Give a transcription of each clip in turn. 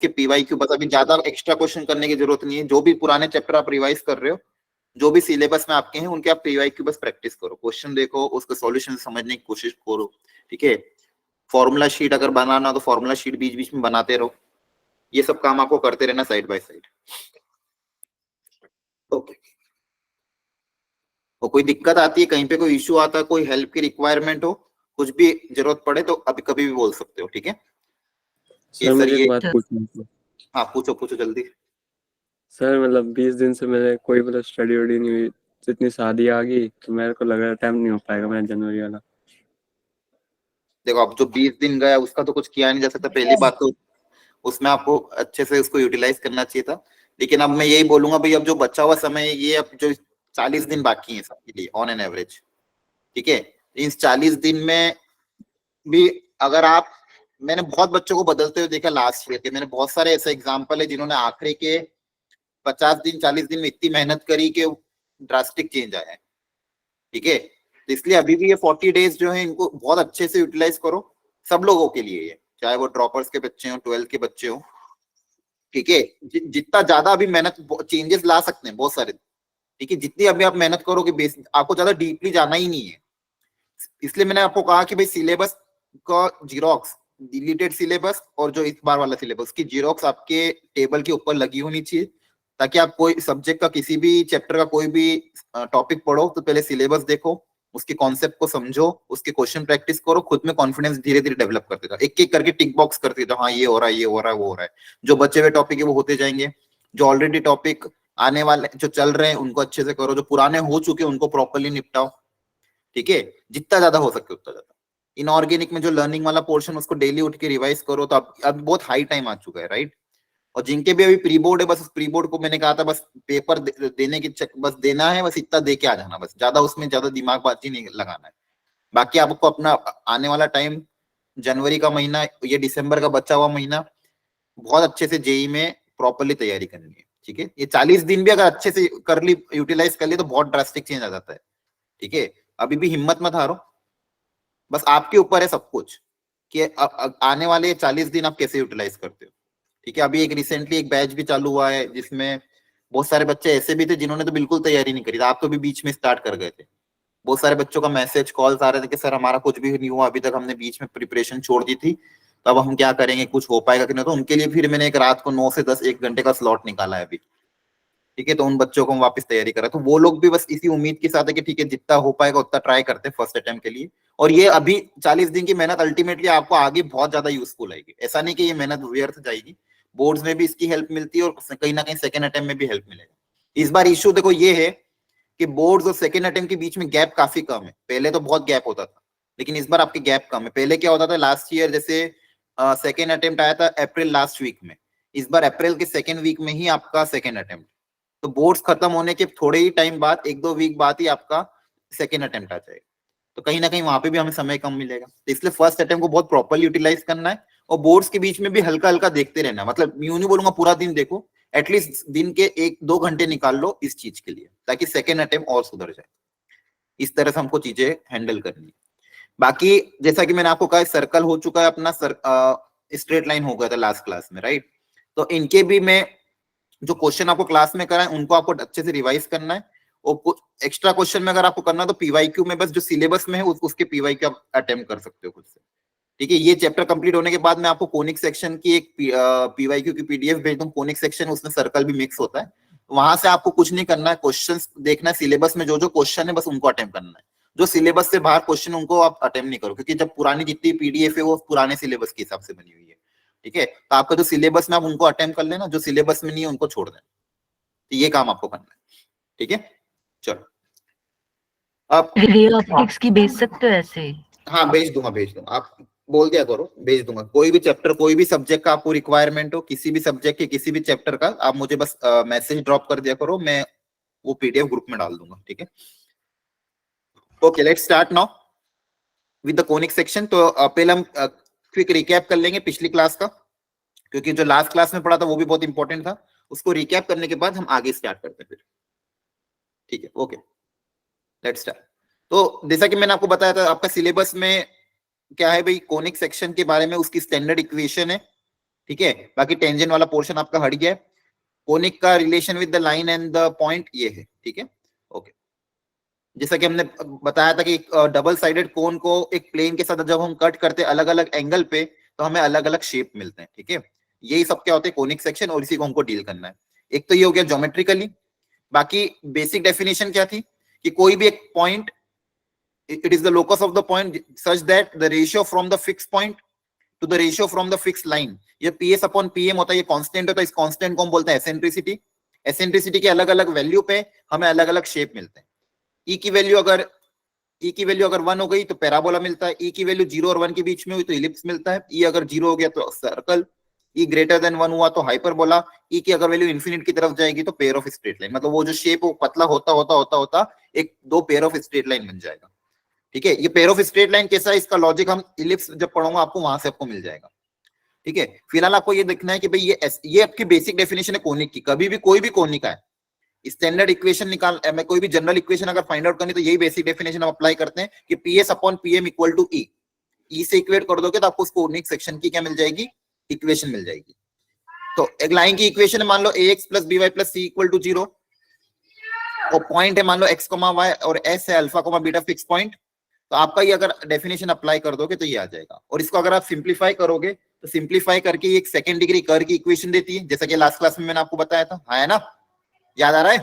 के पीवाईक्यू, बस अभी ज्यादा एक्स्ट्रा क्वेश्चन करने की जरूरत नहीं है। जो भी पुराने चैप्टर आप रिवाइज कर रहे हो, जो भी सिलेबस में आपके हैं, उनके आप पीवाईक्यू बस प्रैक्टिस करो, क्वेश्चन देखो, उसका सॉल्यूशन समझने की कोशिश करो, ठीक है। फॉर्मूला शीट अगर बनाना तो फॉर्मूला शीट बीच बीच में बनाते रहो। ये सब काम आपको करते रहना साइड बाय साइड। ओके, और कोई दिक्कत आती है, कहीं पे कोई इश्यू आता है, कोई हेल्प की रिक्वायरमेंट हो, कुछ भी जरूरत पड़े तो अभी कभी भी बोल सकते हो, ठीक है। सर मुझे एक बात पूछनी थी। हाँ पूछो पूछो जल्दी। सर मतलब 20 दिन से मेरे कोई मतलब स्टडी वडी नहीं हुई, जितनी शादी आ गई तो मेरे को लगा टाइम नहीं हो पाएगा मेरा जनवरी वाला। देखो अब जो 20 दिन गया उसका तो कुछ किया नहीं जा सकता, पहली बात तो उसमें आपको अच्छे से उसको यूटिलाइज करना चाहिए था। लेकिन अब मैं यही बोलूंगा भाई, अब जो बचा हुआ समय है, ये अब जो 40 दिन बाकी है सबके लिए ऑन एन एवरेज, ठीक है। इन 40 दिन में भी अगर आप, मैंने बहुत बच्चों को बदलते हुए देखा लास्ट ईयर के, मैंने बहुत सारे ऐसे एग्जाम्पल है जिन्होंने आखिरी के 50 दिन 40 दिन में इतनी मेहनत करी कि ड्रास्टिक चेंज आया है, ठीक है। तो इसलिए अभी भी ये 40 डेज जो है इनको बहुत अच्छे से यूटिलाइज करो, सब लोगों के लिए ये, चाहे वो ड्रॉपर्स के बच्चे हो, 12th के बच्चे हो, ठीक है। जितना ज्यादा अभी मेहनत, चेंजेस ला सकते हैं बहुत सारे, ठीक है। जितनी अभी आप मेहनत करोगे, बेस आपको ज्यादा डीपली जाना ही नहीं है। इसलिए मैंने आपको कहा कि भाई सिलेबस का जीरोक्स, डिलीटेड सिलेबस और जो इस बार वाला सिलेबस की जीरोक्स आपके टेबल के ऊपर लगी होनी चाहिए, ताकि आप कोई सब्जेक्ट का किसी भी चैप्टर का कोई भी टॉपिक पढ़ो तो पहले सिलेबस देखो, उसके कॉन्सेप्ट को समझो, उसके क्वेश्चन प्रैक्टिस करो, खुद में कॉन्फिडेंस धीरे धीरे डेवलप करते जाओ, एक एक करके टिक बॉक्स करते जाओ, हाँ ये हो रहा है, ये हो रहा है, वो हो रहा है। जो बचे हुए टॉपिक है वो होते जाएंगे, जो ऑलरेडी टॉपिक आने वाले जो चल रहे हैं उनको अच्छे से करो, जो पुराने हो चुके हैं उनको प्रॉपरली निपटाओ, ठीक है। जितना ज्यादा हो सके उतना ज्यादा। इनऑर्गेनिक में जो लर्निंग वाला पोर्शन उसको डेली उठ के रिवाइज करो, तो अब बहुत हाई टाइम आ चुका है, राइट। और जिनके भी अभी प्री बोर्ड है, बस उस प्री बोर्ड को मैंने कहा था बस पेपर देने की बस देना है, बस इतना दे के आ जाना, बस ज्यादा उसमें ज्यादा दिमाग बाजी नहीं लगाना है। बाकी आपको अपना आने वाला टाइम, जनवरी का महीना, ये दिसंबर का बचा हुआ महीना, बहुत अच्छे से जेई में प्रॉपरली तैयारी करनी है, ठीक है। ये 40 दिन भी अगर अच्छे से कर ली, यूटिलाइज कर ली, तो बहुत ड्रास्टिक चेंज आ जाता है, ठीक है। अभी भी हिम्मत मत हारो, बस आपके ऊपर है सब कुछ कि आने वाले 40 दिन आप कैसे यूटिलाइज करते हो, ठीक है। अभी एक रिसेंटली एक बैच भी चालू हुआ है जिसमें बहुत सारे बच्चे ऐसे भी थे जिन्होंने तो बिल्कुल तैयारी नहीं करी थी, आप तो भी बीच में स्टार्ट कर गए थे। बहुत सारे बच्चों का मैसेज कॉल्स आ रहे थे कि सर हमारा कुछ भी नहीं हुआ अभी तक, हमने बीच में प्रिपरेशन छोड़ दी थी, तो अब हम क्या करेंगे, कुछ हो पाएगा कि नहीं। तो उनके लिए फिर मैंने एक रात को 9 से 10 1 घंटे का स्लॉट निकाला है अभी, ठीक है। तो उन बच्चों को हम वापस तैयारी करा, तो वो लोग भी बस इसी उम्मीद के साथ है कि ठीक है जितना हो पाएगा उतना ट्राई करते हैं फर्स्ट अटेम्प्ट के लिए। और ये अभी 40 दिन की मेहनत अल्टीमेटली आपको आगे बहुत ज्यादा यूजफुल आएगी, ऐसा नहीं कि ये मेहनत व्यर्थ जाएगी। बोर्ड्स में भी इसकी हेल्प मिलती है और कहीं ना कहीं सेकंड अटेम्प्ट में भी हेल्प मिलेगा। इस बार इश्यू देखो ये है कि बोर्ड्स और सेकंड अटेम्प्ट के बीच में गैप काफी कम है, पहले तो बहुत गैप होता था, लेकिन इस बार आपके गैप कम है। पहले क्या होता था लास्ट ईयर, जैसे सेकेंड अटेम्प्ट आया था अप्रैल लास्ट वीक में, इस बार अप्रैल के सेकेंड वीक में ही आपका सेकेंड अटेम्प्ट, तो बोर्ड्स खत्म होने के थोड़े ही टाइम बाद, 1-2 वीक बाद ही आपका सेकेंड अटेम्प्ट आ जाएगा। तो कहीं ना कहीं वहां पे भी हमें समय कम मिलेगा, तो इसलिए फर्स्ट अटेम्प्ट को बहुत प्रॉपरली यूटिलाइज करना है, और बोर्ड्स के बीच में भी हल्का हल्का देखते रहना, मतलब यूं नहीं बोलूंगा पूरा दिन देखो, एटलीस्ट दिन के 1-2 घंटे निकाल लो इस चीज के लिए, ताकि सेकेंड अटेम्प्ट और सुधर जाए। इस तरह से हमको चीजें हैंडल करनी है। बाकी जैसा कि मैंने आपको कहा, सर्कल हो चुका है अपना, स्ट्रेट लाइन हो गया था लास्ट क्लास में, राइट। तो इनके भी मैं जो क्वेश्चन आपको क्लास में कराए उनको आपको अच्छे से रिवाइज करना है, और कुछ एक्स्ट्रा क्वेश्चन में अगर आपको करना है तो पीवाईक्यू में बस जो सिलेबस में है उसके पीवाईक्यू आप अटेम्प्ट कर सकते हो खुद से, ठीक है। ये चैप्टर कंप्लीट होने के बाद मैं आपको कोनिक सेक्शन की एक पीवाईक्यू की पीडीएफ भेज दूं। कोनिक सेक्शन उसमें सर्कल भी मिक्स होता है, वहां से आपको कुछ नहीं करना है, क्वेश्चंस देखना है, सिलेबस में जो जो क्वेश्चन है बस उनको अटेम्प्ट करना है। जो सिलेबस से बाहर क्वेश्चन उनको आप अटेम्प्ट नहीं करो, क्योंकि जब पुरानी जितनी पीडीएफ है वो पुराने सिलेबस के हिसाब से बनी हुई है, ठीक है। तो आपका जो सिलेबस में आप उनको अटेम्प्ट कर लेना, जो सिलेबस में नहीं है उनको छोड़ देना, तो ये काम आपको करना है, ठीक है। चलो आप रियोप्टिक्स की भेज सकते हो ऐसे? हाँ भेज दूंगा, भेज दूंगा, आप बोल दिया करो, भेज दूंगा। कोई भी चैप्टर, कोई भी सब्जेक्ट का आपको रिक्वायरमेंट हो, किसी भी सब्जेक्ट के किसी भी चैप्टर का, आप मुझे बस मैसेज ड्रॉप कर दिया करो, मैं वो पीडीएफ ग्रुप में डाल दूंगा, ठीक है। Okay let's start now with the conic section. तो पहले हम क्विक रिकैप कर लेंगे पिछली क्लास का, क्योंकि जो लास्ट क्लास में पढ़ा था वो भी बहुत इंपॉर्टेंट था। उसको रिकैप करने के बाद हम आगे स्टार्ट करते हैं फिर, ठीक है। Okay let's start. तो जैसा कि मैंने आपको बताया था, आपका सिलेबस में क्या है भाई, कोनिक सेक्शन के बारे में उसकी स्टैंडर्ड इक्वेशन है, ठीक है, बाकी टेंजेंट वाला पोर्शन आपका हट गया है। कोनिक का relation with the line and the point ये है, ठीक है। ओके, जैसा कि हमने बताया था कि डबल साइडेड कोन को एक प्लेन के साथ जब हम कट करते हैं अलग अलग एंगल पे, तो हमें अलग अलग शेप मिलते हैं, ठीक है। यही सब क्या होते हैं, कोनिक सेक्शन, और इसी को हमको डील करना है। एक तो ये हो गया ज्योमेट्रिकली। बाकी बेसिक डेफिनेशन क्या थी कि कोई भी एक point, it is the locus of the point such that the ratio from the fixed point to the ratio from the fixed line, ये PS upon PM होता है, ये कांस्टेंट होता है। इस कांस्टेंट को हम बोलते हैं एसेंट्रिसिटी। एसेंट्रिसिटी के अलग अलग वैल्यू पे हमें अलग अलग शेप मिलते हैं। E की वैल्यू अगर 1 हो गई तो पैराबोला मिलता है। E की वैल्यू 0 और 1 के बीच में हुई तो इलिप्स मिलता है। E अगर 0 हो गया तो सर्कल। E ग्रेटर देन 1 हुआ तो हाइपरबोला। E की अगर वैल्यू इन्फिनिट की तरफ जाएगी तो पेयर ऑफ स्ट्रेट लाइन, मतलब वो जो शेप वो पतला होता होता होता होता एक 2 पेयर ऑफ स्ट्रेट लाइन बन जाएगा, ठीक है। ये पेयर ऑफ स्ट्रेट लाइन कैसा है, इसका लॉजिक हम इलिप्स जब पढ़ूंगा आपको वहां से आपको मिल जाएगा, ठीक है। फिलहाल आपको ये देखना है कि भाई ये आपकी बेसिक डेफिनेशन है कोनिक की। कभी भी कोई भी कोनिक है, स्टैंडर्ड इक्वेशन निकाल, मैं कोई भी जनरल इक्वेशन अगर फाइंड आउट करनी तो यही बेसिक डेफिनेशन हम अप्लाई करते हैं कि PS upon PM equal to E। E से इक्वेट कर दोगे तो आपको उस कोनिक सेक्शन की क्या मिल जाएगी, इक्वेशन मिल जाएगी। तो एक लाइन की इक्वेशन है, मान लो AX plus BY plus C equal to 0, और पॉइंट है मान लो X, Y और S है अल्फा, बीटा फिक्स पॉइंट। तो आपका ये अगर डेफिनेशन अप्लाई कर दोगे तो ये आ जाएगा। और इसको अगर आप सिंप्लीफाई करोगे तो सिंप्लीफाई करके ये एक सेकंड डिग्री कर्व की इक्वेशन देती है, जैसा कि लास्ट क्लास में मैंने आपको बताया था, है ना, याद आ रहा है,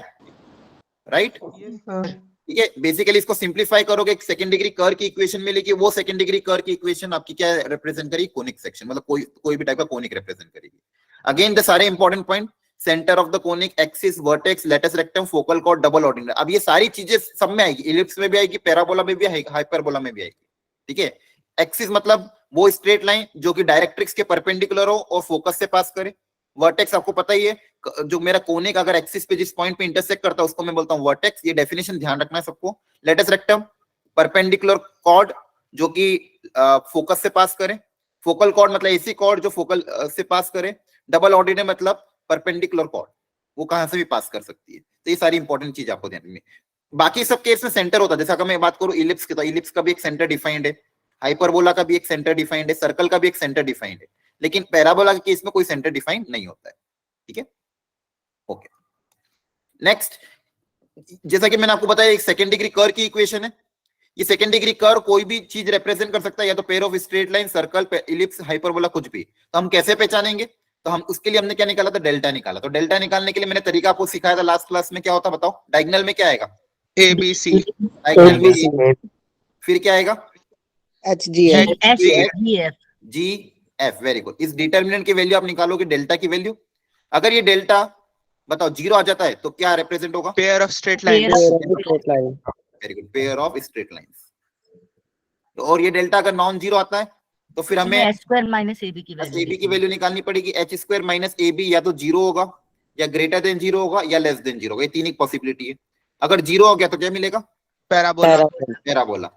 राइट? ठीक है, बेसिकली इसको सिंप्लीफाई करोगे एक सेकंड डिग्री कर्व की इक्वेशन मिलेगी। वो सेकंड डिग्री कर्व की इक्वेशन आपकी क्या रिप्रेजेंट करेगी, कोनिक सेक्शन, मतलब कोई भी टाइप का कोनिक रिप्रेजेंट करेगी। अगेन द सारे important point, centre of the conic, axis, vertex, latus rectum, focal chord, double ordinary. अब ये सारी चीजें सब में आएगी, इलिप्स में भी आएगी, पैराबोला में भी आएगी, हाइपरबोला में भी आएगी, ठीक है। एक्सिस मतलब वो स्ट्रेट लाइन जो कि डायरेक्ट्रिक्स के परपेंडिकुलर हो और फोकस से पास करे। वर्टेक्स आपको पता ही है, जो मेरा कोनिक अगर एक्सिस पे जिस पॉइंट पे इंटरसेक्ट करता है उसको मैं बोलता हूँ वर्टेक्स। ये डेफिनेशन ध्यान रखना है सबको। लेटस रेक्टम, परपेंडिकुलर कॉर्ड जो कि फोकस से पास करे। फोकल कॉर्ड मतलब ऐसी कॉर्ड जो फोकल से पास करे। डबल ऑर्डिनरी मतलब परपेंडिकुलर कॉर्ड, वो कहां से भी पास कर सकती है। तो ये सारी इंपॉर्टेंट चीज आपको ध्यान में। बाकी सब केस में सेंटर होता है, जैसा कि मैं बात करूं इलिप्स की, तो इलिप्स का भी एक सेंटर डिफाइंड है, हाइपरबोला का भी एक सेंटर डिफाइंड है, सर्कल का भी एक सेंटर डिफाइंड है, लेकिन पैराबोला के केस में कोई सेंटर डिफाइंड नहीं होता है, ठीक है। ओके, नेक्स्ट, जैसा कि मैंने आपको बताया एक सेकंड डिग्री कर्व की इक्वेशन है। ये सेकंड डिग्री कर्व कोई भी चीज रिप्रेजेंट कर सकता है, या तो pair of straight line, circle, ellipse, hyperbola, कुछ भी। तो हम कैसे पहचानेंगे, तो हम उसके लिए हमने क्या निकाला था, डेल्टा निकाला। तो डेल्टा निकालने के लिए मैंने तरीका आपको सिखाया था लास्ट क्लास में। क्या होता बताओ, डायगोनल में क्या आएगा, ABC, डायगोनल में फिर क्या आएगा, HGF। GF, very good. इस डिटर्मिनेंट की वैल्यू आप निकालोगे, डेल्टा की वैल्यू। अगर ये डेल्टा बताओ 0 आ जाता है तो क्या रिप्रेजेंट होगा, pair of straight lines, very good, pair of straight lines. और ये डेल्टा अगर नॉन जीरो आता है तो फिर हमें H स्क्वायर माइनस AB की वैल्यू, AB की वैल्यू निकालनी पड़ेगी। H स्क्वायर माइनस AB या तो 0 होगा, या ग्रेटर देन 0 होगा, या लेस देन 0 होगा। ये तीन एक पॉसिबिलिटी है। अगर 0 हो गया तो क्या मिलेगा, parabola, पैराबोला।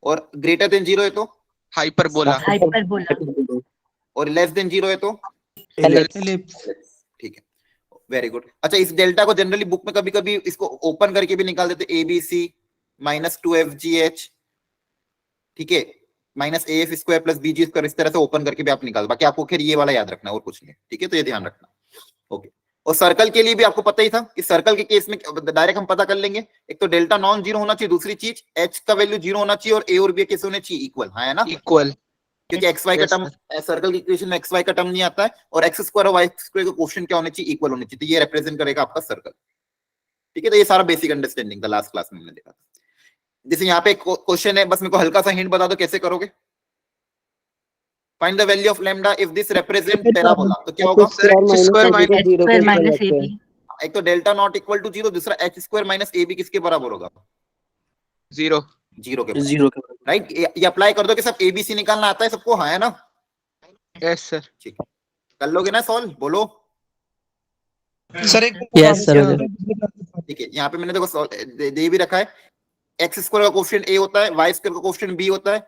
और ग्रेटर देन 0 है तो hyperbola, हाइपरबोला, और लेस देन 0 है तो ellipse, ठीक है, वेरी गुड। अच्छा, इस डेल्टा को जनरली बुक में कभी कभी इसको ओपन करके भी निकाल देते, ABC माइनस 2FGH, ठीक है, minus AF square plus BG square, इस तरह से ओपन करके भी आप निकाल। बाकी आपको फिर ये वाला याद रखना है और कुछ नहीं, ठीक है। तो ये ध्यान रखना, ओके। और सर्कल के लिए भी आपको पता ही था कि सर्कल के केस में डायरेक्ट हम पता कर लेंगे, एक तो डेल्टा नॉन जीरो होना चाहिए, दूसरी चीज H का वैल्यू 0 होना चाहिए, और A और B कैसे होने चाहिए, इक्वल, है ना, equal, क्योंकि XY का टर्म सर्कल की इक्वेशन में XY का टर्म नहीं आता है, और X स्क्वायर और Y स्क्वायर का कोएफिशिएंट क्या होने चाहिए, इक्वल होने चाहिए। तो ये रिप्रेजेंट करेगा आपका सर्कल, ठीक है। तो ये सारा बेसिक अंडरस्टैंडिंग था, लास्ट क्लास में हमने देखा। जैसे यहाँ पे क्वेश्चन है, बस मेरे को हल्का सा हिंट बता दो कैसे करोगे। Find the value of lambda if this represent parabola, तो क्या होगा, sir, x square minus H square minus AB, एक तो डेल्टा नॉट इक्वल टू 0, दूसरा H स्क्वायर माइनस AB किसके बराबर होगा, 0, 0 के बराबर, राइट। ये अप्लाई कर दो कि सब ABC निकालना आता है सबको, है ना, yes sir, ठीक है, कर लोगे ना सॉल्व, बोलो। sir एक Yes, sir. ठीक है, यहाँ पे मैंने देखो दे भी रखा है, एक्स स्क्वायर का कोएफिशिएंट A होता है, Y स्क्वायर का कोएफिशिएंट B होता है।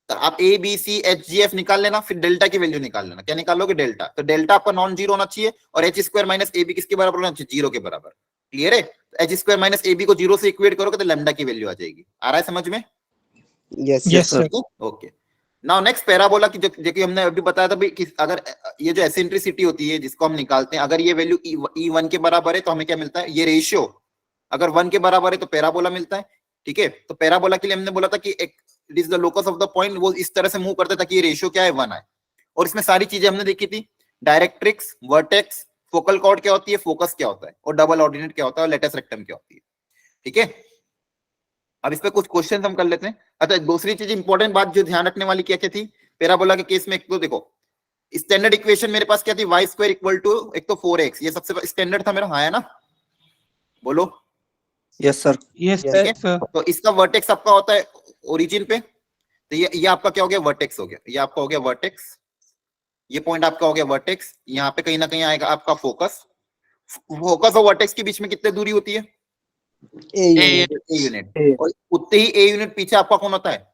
तो आप ABCHGF निकाल लेना, फिर डेल्टा की वैल्यू निकाल लेना। क्या निकालोगे, डेल्टा। तो डेल्टा आपका नॉन जीरो होना चाहिए, और H स्क्वायर माइनस AB किसके बराबर होना चाहिए, 0 के बराबर। क्लियर है, तो H स्क्वायर माइनस AB को 0 से इक्वेट करोगे तो लैम्डा की वैल्यू आ जाएगी। आ रहा है समझ में, Yes, sir. Okay. Now next parabola की जो कि हमने अभी बताया था भाई कि अगर ये जो एसेंट्रिसिटी होती है जिसको हम निकालते हैं, अगर ये वैल्यू E1 के बराबर है तो हमें क्या मिलता है, ये रेशियो अगर 1 के बराबर है तो पैराबोला मिलता है। ठीक है, तो पैराबोला के लिए हमने बोला था कि एक it is the locus of the point, वो इस तरह से मूव करता है ताकि ये रेशियो क्या है 1 आए। और इसमें सारी चीजें हमने देखी थी, डायरेक्ट्रिक्स, वर्टेक्स, फोकल कॉर्ड क्या होती है, फोकस क्या होता है, और डबल ऑर्डिनेट क्या होता है, और लेटेस्ट रेक्टम क्या होती है। ठीक है, अब इस पे कुछ क्वेश्चन हम कर लेते हैं। अच्छा, दूसरी चीज इंपॉर्टेंट बात जो ध्यान रखने वाली क्या क्या थी पैराबोला के केस में, एक तो देखो स्टैंडर्ड इक्वेशन मेरे पास क्या थी, वाई स्क्वायर इक्वल टू एक तो 4x, ये सबसे स्टैंडर्ड था मेरा, हाँ है ना, बोलो। Yes sir. Yes, ठीक है, sir. तो इसका वर्टेक्स आपका होता है ओरिजिन पे, तो ये आपका क्या हो गया, वर्टेक्स हो गया, ये आपका हो गया वर्टेक्स, ये पॉइंट आपका हो गया वर्टेक्स, यहाँ पे कहीं ना कहीं आएगा आपका फोकस। फोकस और वर्टेक्स के बीच में कितनी दूरी होती है, ए ए यूनिट, और उतने ही ए यूनिट पीछे आपका कौन होता है,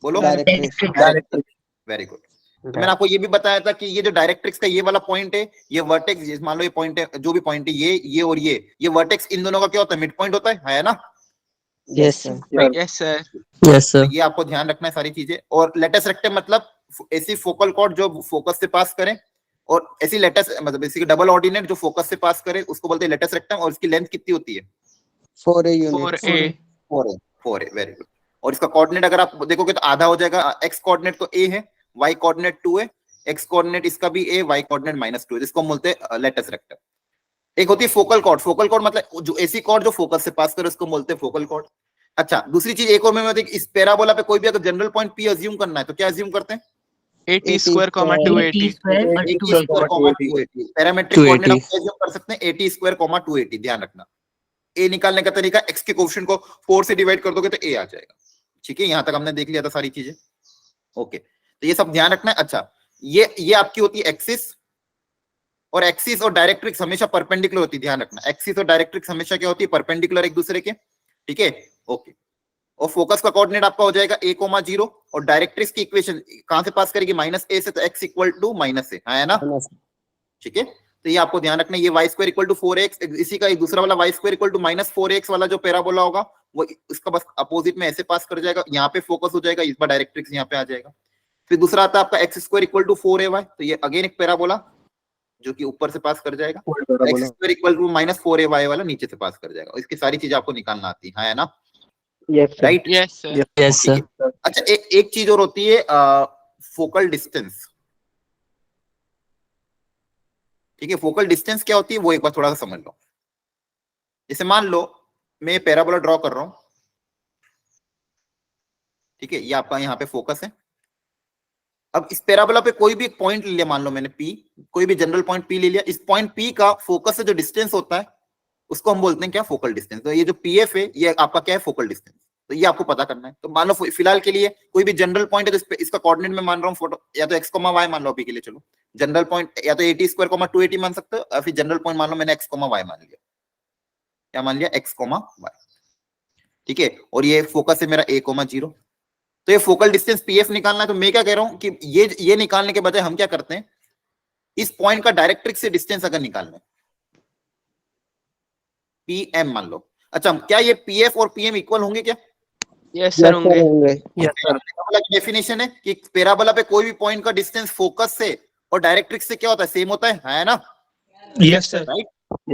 बोलो। डायरेक्ट्रिक्स। Very good. तो मैंने आपको ये भी बताया था कि ये जो डायरेक्ट्रिक्स का ये वाला पॉइंट है, ये वर्टेक्स, मान लो ये पॉइंट है, जो भी पॉइंट है ये और ये वर्टेक्स, इन दोनों का क्या होता है, मिड पॉइंट होता है ना। Yes sir. Yes, sir. Yes तो सर। ये आपको ध्यान रखना है सारी चीजें। और लेटेस्ट रेक्टम मतलब ऐसी फोकल कॉर्ड जो फोकस से पास करे, और ऐसी लेटेस्ट मतलब बेसिकली डबल ऑर्डिनेट जो फोकस से पास करे उसको बोलते हैं लेटेस्ट रेक्टम, और इसकी लेंथ कितनी होती है, 4A unit. 4A. 4a, very good. और इसका कोऑर्डिनेट अगर आप देखोगे तो आधा हो जाएगा, एक्स कोऑर्डिनेट तो a है, y कोऑर्डिनेट 2 है, x कोऑर्डिनेट इसका भी a, y कोऑर्डिनेट -2 है, जिसको हम बोलते हैं लेटेस्ट रेक्टम। एक होती है फोकल कॉर्ड, फोकल कॉर्ड मतलब जो ऐसी कॉर्ड जो फोकस से पास करे उसको बोलते हैं फोकल कॉर्ड। अच्छा, दूसरी चीज एक और मैं इस पैराबोला पे कोई भी अगर जनरल पॉइंट P अज्यूम करना है तो क्या अज्यूम करते हैं, 80 square, 280. T square और 280 पैरामेट्रिक कोऑर्डिनेट आप अज्यूम कर सकते हैं 80 स्क्वायर 280। ध्यान रखना, a निकालने का तरीका x के कोएफिशिएंट को 4 से डिवाइड कर दोगे तो a आ जाएगा। ठीक है, यहां तक हमने देख लिया था सारी चीजें। ओके, तो ये सब ध्यान रखना है। अच्छा, ये आपकी होती है एक्सिस, और एक्सिस और डायरेक्ट्रिक्स हमेशा परपेंडिकुलर होती है, ध्यान रखना, एक्सिस और डायरेक्ट्रिक्स हमेशा क्या होती है, परपेंडिकुलर एक दूसरे के। ठीक है, ओके। और फोकस का कोऑर्डिनेट आपका हो जाएगा a, 0, और डायरेक्ट्रिक्स की इक्वेशन कहां से पास करेगी, -a से, तो x इक्वल टू -a, है ना। ठीक है, तो ये आपको ध्यान रखना, ये y square equal to 4x, इसी का एक दूसरा वाला y square equal to -4x वाला जो पैराबोला होगा वो इसका बस अपोजिट में ऐसे पास कर जाएगा, यहाँ पे फोकस हो जाएगा, इस बार डायरेक्ट्रिक्स यहाँ पे आ जाएगा। फिर दूसरा आता है आपका x square equal to 4ay, तो ये अगेन एक पैराबोला जो कि ऊपर से पास कर जाएगा, x square equal to -4ay वाला नीचे से पास कर जाएगा। इसकी सारी चीजें आपको निकालना आती है ना, right. Yes, sir. Yes sir. अच्छा, एक चीज और होती है फोकल डिस्टेंस। ठीक है, फोकल डिस्टेंस क्या होती है वो एक बार थोड़ा सा समझ लो। जैसे मान लो मैं पैराबोला ड्रॉ कर रहा हूं, ठीक है, ये आपका यहाँ पे फोकस है। अब इस पैराबोला पे कोई भी एक पॉइंट ले लिया, मान लो मैंने P, कोई भी जनरल पॉइंट P ले लिया, इस पॉइंट P का फोकस से जो डिस्टेंस होता है उसको हम बोलते हैं क्या, फोकल डिस्टेंस। तो ये जो PF है ये आपका क्या है, फोकल डिस्टेंस। तो ये आपको पता करना है। तो मान लो फिलहाल के लिए कोई भी जनरल पॉइंट है तो इसका कोऑर्डिनेट में मान रहा हूँ फोटो, या तो x, y मान लो अभी के लिए, चलो जनरल पॉइंट या तो 80 स्क्वायर 280 मान सकते हो, या फिर जनरल पॉइंट मान लो मैंने x, y मान लिया, क्या मान लिया, x, y। ठीक है, और ये फोकस है मेरा a, 0। तो ये फोकल डिस्टेंस PF निकालना है। तो मैं क्या कह रहा हूं कि ये निकालने के बजाय हम क्या करते हैं, इस पॉइंट का डायरेक्ट्रिक्स से डिस्टेंस अगर निकालना है, PM मान लो। अच्छा, क्या ये PF और PM इक्वल होंगे क्या, Yes, sir. होंगे. पैराबोला की डेफिनेशन है कि पैराबोला पे कोई भी पॉइंट का डिस्टेंस फोकस से और डायरेक्ट्रिक्स से क्या होता है, सेम होता है ना। Yes sir. राइट,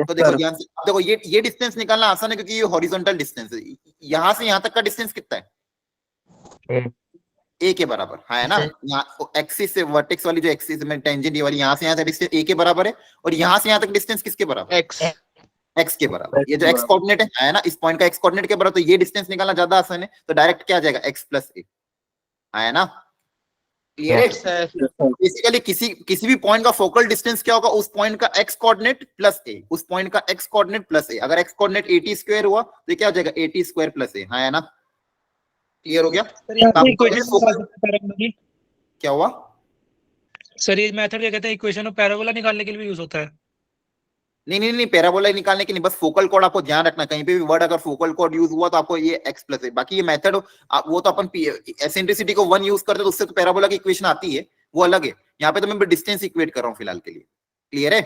तो देखो ध्यान से, देखो ये डिस्टेंस निकालना आसान है क्योंकि ये हॉरिजॉन्टल डिस्टेंस है। यहां से यहां तक का डिस्टेंस कितना है, a के बराबर, है ना। यहाँ एक्सिस से वर्टेक्स वाली जो एक्सिस में टेंजेंट वाली, यहाँ से यहाँ तक डिस्टेंस a के बराबर है, और यहाँ से यहाँ तक डिस्टेंस किसके बराबर, x के बराबर। ये जो x कोऑर्डिनेट है ना, इस पॉइंट का x कोऑर्डिनेट के बराबर, तो ये डिस्टेंस निकालना ज्यादा आसान है। तो डायरेक्ट क्या आ जाएगा, x + a, है ना। क्लियर है। बेसिकली किसी भी पॉइंट का फोकल डिस्टेंस क्या होगा, उस पॉइंट का x कोऑर्डिनेट प्लस a, उस पॉइंट का x कोऑर्डिनेट प्लस a। अगर x कोऑर्डिनेट 80 स्क्वायर हुआ तो ये क्या हो जाएगा, 80 स्क्वायर प्लस a, है ना। क्लियर हो गया। क्या हुआ सर, ये मेथड क्या कहते हैं, इक्वेशन ऑफ पैराबोला निकालने के लिए भी यूज होता है? नहीं, पैराबोला निकालने के नहीं, बस फोकल कोड आपको ध्यान रखना, कहीं पे भी वर्ड अगर फोकल कोड यूज हुआ तो आपको ये x + a। बाकी ये मेथड वो तो अपन एसेंट्रिसिटी को 1 यूज करते तो उससे तो पैराबोला की इक्वेशन आती है, वो अलग है। यहाँ पे तो मैं डिस्टेंस इक्वेट कर रहा हूँ फिलहाल के लिए। क्लियर है।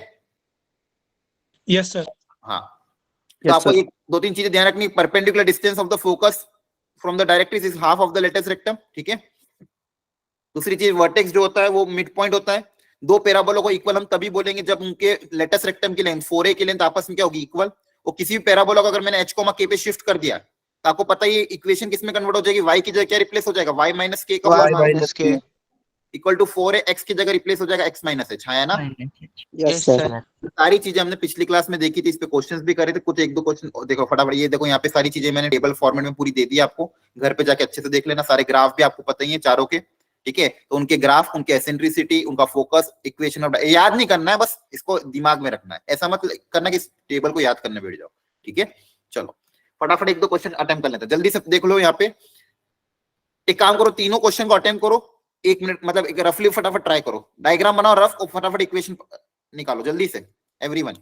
Yes sir. हाँ, तो आपको ये 2-3 चीजें ध्यान रखनी। Perpendicular distance of the focus from the directrix is half of the latus rectum. ठीक है, दूसरी चीज वर्टेक्स जो होता है वो मिड पॉइंट होता है। दो पैराबोला को इक्वल हम तभी बोलेंगे जब उनके लेटेस्ट रेक्टम की लेंथ 4a की लेंथ आपस में क्या होगी, इक्वल। और किसी भी पैराबोला को अगर मैंने h के पे शिफ्ट कर दिया तो आपको पता ही इक्वेशन किस में कन्वर्ट हो जाएगी, y की जगह क्या रिप्लेस हो जाएगा, y माइनस k का y minus k equal to 4a, x की जगह रिप्लेस हो जाएगा x माइनस h, है ना। Yes, sir. सारी चीजें हमने पिछली क्लास में देखी थी, इस पे क्वेश्चंस भी करे थे कुछ, एक दो क्वेश्चन देखो फटाफट। ये देखो यहाँ पे सारी चीजें मैंने टेबल फॉर्मेट में पूरी दे दी आपको, घर पे जाके अच्छे से देख लेना। सारे ग्राफ भी आपको पता ही है चारों के, ठीक है। तो उनके ग्राफ, उनके एसेंट्रिसिटी, उनका फोकस, इक्वेशन ऑफ, याद नहीं करना है, बस इसको दिमाग में रखना है। ऐसा मत करना कि इस टेबल को याद करने बैठ जाओ, ठीक है। चलो फटाफट एक दो क्वेश्चन अटेम्प्ट कर लेते हैं, जल्दी से देख लो। यहाँ पे एक काम करो, तीनों क्वेश्चन को अटेम्प्ट करो 1 मिनट, मतलब एक रफली फटाफट ट्राई करो, डायग्राम बनाओ रफ और फटाफट इक्वेशन निकालो जल्दी से एवरीवन।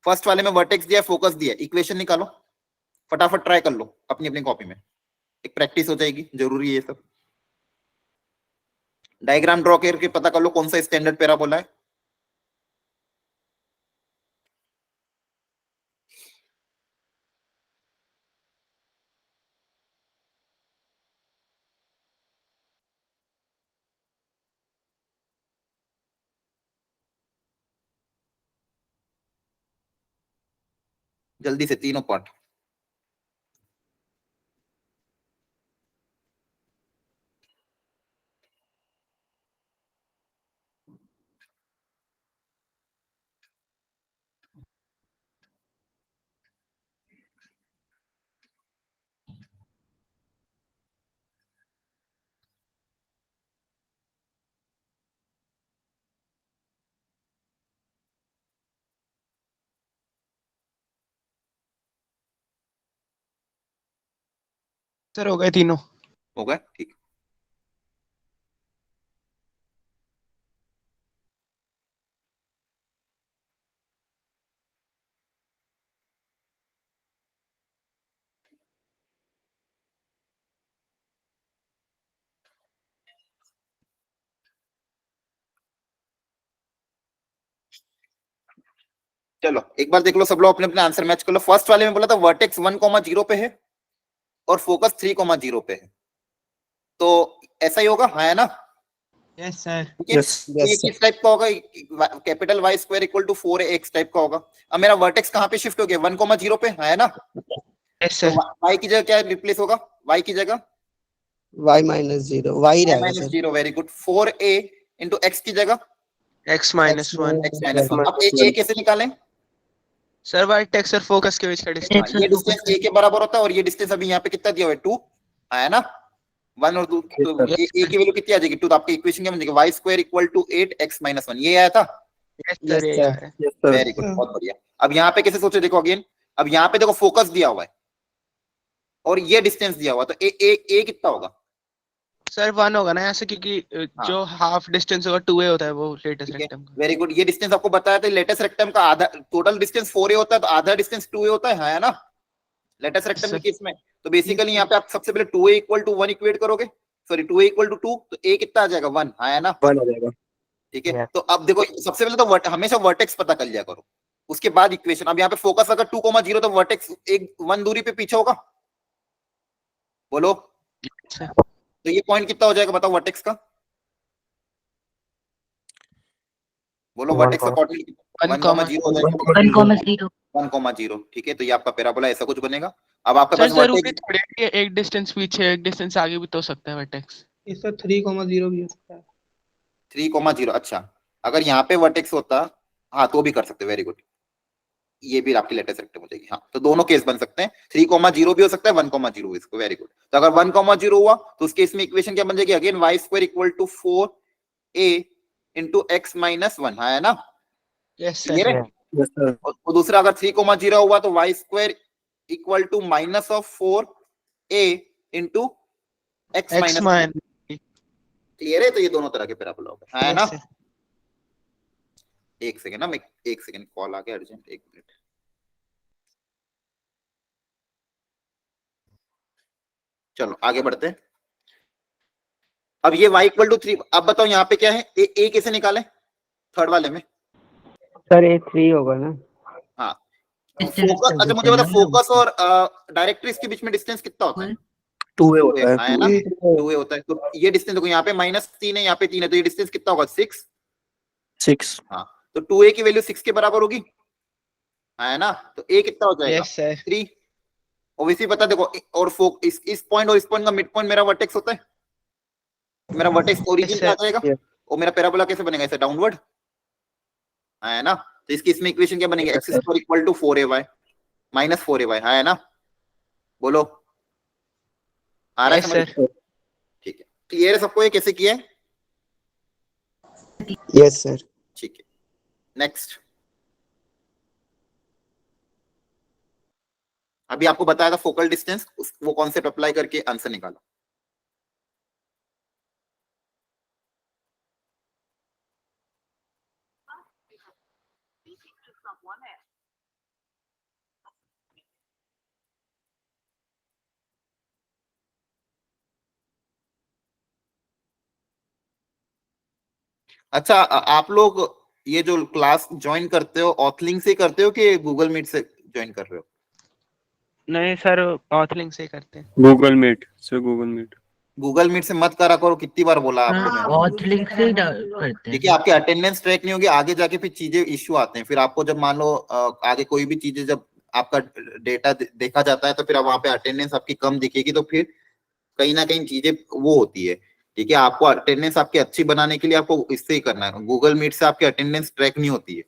फर्स्ट वाले में वर्टेक्स दिया, फोकस दिया, इक्वेशन निकालो फटाफट, ट्राई कर लो अपनी अपनी कॉपी में, एक प्रैक्टिस हो जाएगी, जरूरी है ये सब। डायग्राम ड्रॉ करके पता कर लो कौन सा स्टैंडर्ड पैराबोला है। जल्दी से तीनों पार्ट। सर हो गए तीनों। हो गए, ठीक। चलो एक बार देख लो सब लोग, अपने अपने आंसर मैच कर लो। फर्स्ट वाले में बोला था वर्टेक्स 1,0 पे है और फोकस 3,0 पे है, तो ऐसा ही होगा, हाँ है ना। Yes sir. Yes, ये yes, sir. किस टाइप का होगा, capital Y square equal to 4x type का होगा। अब मेरा वर्टेक्स कहाँ पे शिफ्ट हो गया, 1,0 पे, हाँ है ना। Yes sir. y की जगह क्या रिप्लेस होगा, y की जगह Y minus 0. Y रहेगा minus sir. 0, very good. 4a into x की जगह x minus 1 x माइनस 1। अब a कैसे निकालें, सर वर्टेक्स और फोकस के बीच का डिस्टेंस। ये डिस्टेंस a के बराबर होता है, और ये डिस्टेंस अभी यहाँ पे कितना दिया हुआ है 2, है ना। 1 और 2, तो a की वैल्यू कितनी आ जाएगी 2, तो आपकी इक्वेशन क्या बन जाएगी, y square equal to 8x minus 1, ये आया था। यस Yes, सर ये sir. है। Yes, sir. वेरी गुड, बहुत बढ़िया। अब यहाँ पे कैसे सोचे, देखो अगेन, अब यहाँ पे देखो फोकस दिया हुआ है और ये डिस्टेंस दिया हुआ, तो a कितना होगा, सर 1 होगा ना यहाँ से, क्योंकि जो हाफ डिस्टेंस होगा 2a होता है वो लेटेस्ट रेक्टम का। Very good. ये डिस्टेंस आपको बताया था, लेटेस्ट रेक्टम का आधा, टोटल डिस्टेंस 4a होता है, तो आधा डिस्टेंस 2a होता है ना लेटेस्ट रेक्टम के केस में। तो बेसिकली यहाँ पे आप सबसे पहले 2a इक्वल टू 1 इक्वेट करोगे, सॉरी 2a इक्वल टू 2, तो a कितना आ जाएगा 1, है ना। 1 हो जाएगा. ठीक है, तो अब देखो सबसे पहले तो हमेशा वर्टेक्स पता कर लिया करो, उसके बाद इक्वेशन। अब यहाँ पे फोकस अगर 2,0, तो वर्टेक्स 1 दूरी पे पीछे होगा, बोलो। तो ये पॉइंट कितना हो जाएगा बताओ वर्टेक्स का, बोलो। वर्टेक्स का कोऑर्डिनेट 1,0 1,0, ठीक है। तो ये आपका पैराबोला ऐसा कुछ बनेगा। अब आपके सर पास जरूरी वर्टेक्स, थोड़ी है कि एक डिस्टेंस पीछे एक डिस्टेंस आगे भी तो हो सकता है वर्टेक्स। इसका 3,0 भी हो सकता है। 3,0, अच्छा। अगर यहाँ पे वर्टेक्स होता, हाँ तो भी कर सकते, वेरी गुड, ये भी आपकी लेटेस्ट रेक्टम हो जाएगी। हाँ, तो दोनों केस बन सकते हैं, 3,0 भी हो सकता है, 1,0 इसको, वेरी गुड। तो अगर 1,0 हुआ तो उस केस में इक्वेशन क्या बन जाएगी, again y square equal to 4a into x minus 1, है ना। यस क्लियर है। Yes, sir. और दूसरा अगर 3,0 हुआ तो y square equal to minus of 4a into x X minus. माइन। क्लियर है, तो ये दोनों तरह के पैराबोला हो गए, है ना। Yes, एक सेकंड ना, एक सेकंड, कॉल आ गया अर्जेंट, 1 मिनट। चलो आगे बढ़ते हैं। अब ये y इक्वल टू 3, अब बताओ यहाँ पे क्या है, a कैसे निकालें थर्ड वाले में। सर ये 3 होगा ना. हाँ फोकस, अच्छा मुझे बता, फोकस और डायरेक्ट्रिक्स के बीच में डिस्टेंस कितना होता है, 2a होता है है ना, 2a होता है। तो ये डिस्टेंस देखो यहाँ पे -3 है, यहाँ पे 3 है, तो ये डिस्टेंस कितना होगा 6। 6 हाँ, तो 2a की वैल्यू 6 के बराबर होगी, है ना, तो a कितना हो जाएगा यस सर 3। ओबीसी पता देखो, और इस पॉइंट और इस पॉइंट का मिड पॉइंट मेरा वर्टेक्स होता है, मेरा वर्टेक्स ओरिजिन Yes, पे आ sir. जाएगा, Yes. और मेरा पैराबोला कैसे बनेगा, ऐसे डाउनवर्ड, है ना। तो इसकी इसमें इक्वेशन क्या बनेगी, Yes, x square equal to 4ay minus 4ay, है ना, बोलो आ रहा है यस समझ? सर ठीक है, क्लियर है सबको ये कैसे किया है? Yes sir. ठीक है, नेक्स्ट। अभी आपको बताया था फोकल डिस्टेंस, वो कॉन्सेप्ट अप्लाई करके आंसर निकालो। अच्छा, आप लोग ये जो क्लास ज्वाइन करते हो ऑथलिंक से करते हो कि गूगल मीट से ज्वाइन कर रहे हो? नहीं सर ऑथलिंक से करते हैं गूगल मीट से, गूगल मीट। गूगल मीट से मत करा करो, कितनी बार बोला आपको मैं। ऑथ लिंक से ही करते देखिए हैं। आपकी अटेंडेंस ट्रैक नहीं होगी, आगे जाके फिर चीजें इश्यू आते हैं, फिर आपको जब मान लो आगे कोई भी चीजें जब आपका डेटा देखा जाता है तो फिर वहां पे अटेंडेंस आपकी कम दिखेगी, तो फिर कहीं ना कहीं चीजें वो होती है। ठीक है, आपको अटेंडेंस आपकी अच्छी बनाने के लिए आपको इससे ही करना है, गूगल मीट से आपकी अटेंडेंस ट्रैक नहीं होती है।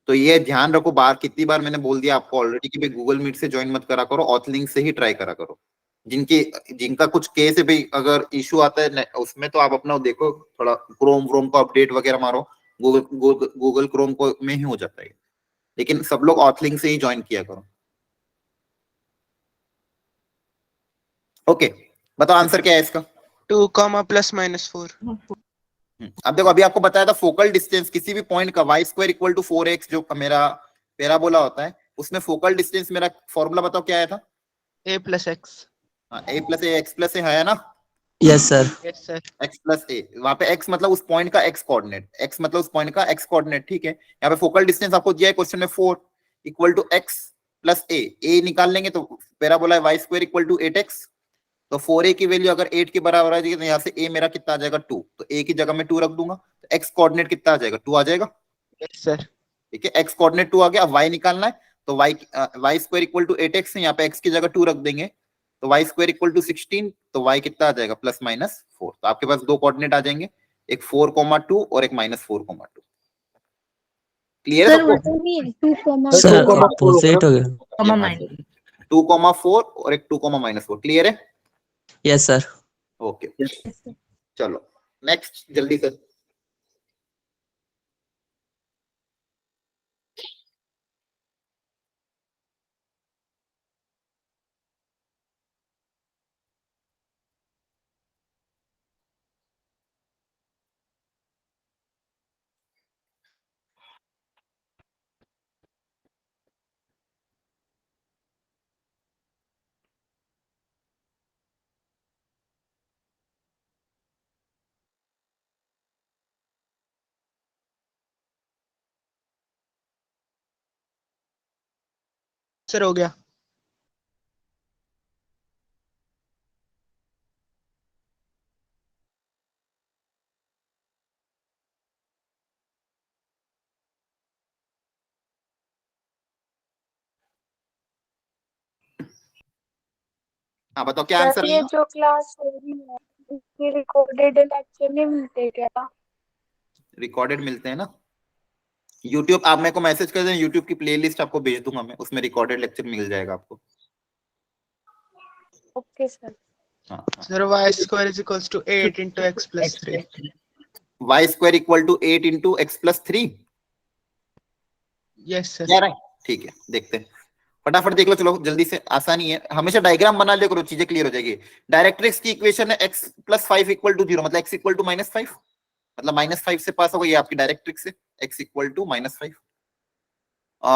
तो ये ध्यान रखो, बार कितनी बार मैंने बोल दिया आपको ऑलरेडी कि भाई गूगल मीट से ज्वाइन मत करा करो, ऑथलिंक से ही ट्राई करा करो। जिनका कुछ केस है भाई, अगर इशू आता है उसमें, तो आप अपना देखो, थोड़ा क्रोम व्रोम को अपडेट वगैरह मारो, गूगल क्रोम को में ही हो जाता है, लेकिन सब लोग ऑथलिंक से ही ज्वाइन किया करो। ओके, बताओ आंसर क्या है इसका। 2 ±4 अब देखो, अभी आपको बताया था फोकल डिस्टेंस किसी भी पॉइंट का y square equal to 4x जो मेरा पैराबोला होता है, उसमें फोकल डिस्टेंस मेरा फॉर्मूला बताओ क्या आया था। a + x a + a x + a है ना, yes sir. Yes sir x + a, वहां पे x मतलब उस पॉइंट का x कोऑर्डिनेट, x मतलब उस पॉइंट का x कोऑर्डिनेट। ठीक है, यहाँ पे फोकल डिस्टेंस आपको दिया है क्वेश्चन में 4 इक्वल टू x + a निकाल लेंगे तो parabola y square equal to 8x, तो 4a की वैल्यू अगर 8 के बराबर आ जाएगी तो यहाँ से a मेरा कितना आ जाएगा 2, तो a की जगह में 2 रख दूंगा, तो x कोऑर्डिनेट कितना आ जाएगा 2 आ जाएगा। यस सर ठीक है, x कोऑर्डिनेट 2 आ गया, अब y निकालना है, तो y square equal to 8x है, यहाँ पे x की जगह 2 रख देंगे, तो y स्क्वायर इक्वल टू 16, तो y कितना आ जाएगा ±4। तो आपके पास दो कोऑर्डिनेट आ जाएंगे, एक 4,2 और एक -4,2। क्लियर है सबको? सर अपोजिट हो गया। 2,4 और एक 2,-4, क्लियर है? Yes sir. ओके, चलो नेक्स्ट जल्दी से। सर हो गया हाँ बताओ क्या आंसर ये जो क्लास हो रही है इसके रिकॉर्डेड लेक्चर नहीं मिलते क्या? रिकॉर्डेड मिलते हैं ना, यूट्यूब आप मेरे को मैसेज कर दें, यूट्यूब की प्लेलिस्ट आपको भेज दूंगा मैं, उसमें रिकॉर्डेड लेक्चर मिल जाएगा आपको। Okay sir. हाँ, sir y square is equals to 8 × x + 3 y square equal to 8 × x + 3 yes sir क्या रहा है? ठीक है, देखते हैं, फटाफट देख लो, चलो जल्दी से, आसानी है, हमेशा डायग्राम बना लिया करो, चीजें क्लियर हो जाएगी। डायरेक्ट्रिक्स की इक्वेशन है x + 5 इक्वल टू 0, मतलब x इक्वल टू -5, मतलब -5 से पास होगा, ये आपकी डायरेक्ट्रिक्स है, x इक्वल टू -5।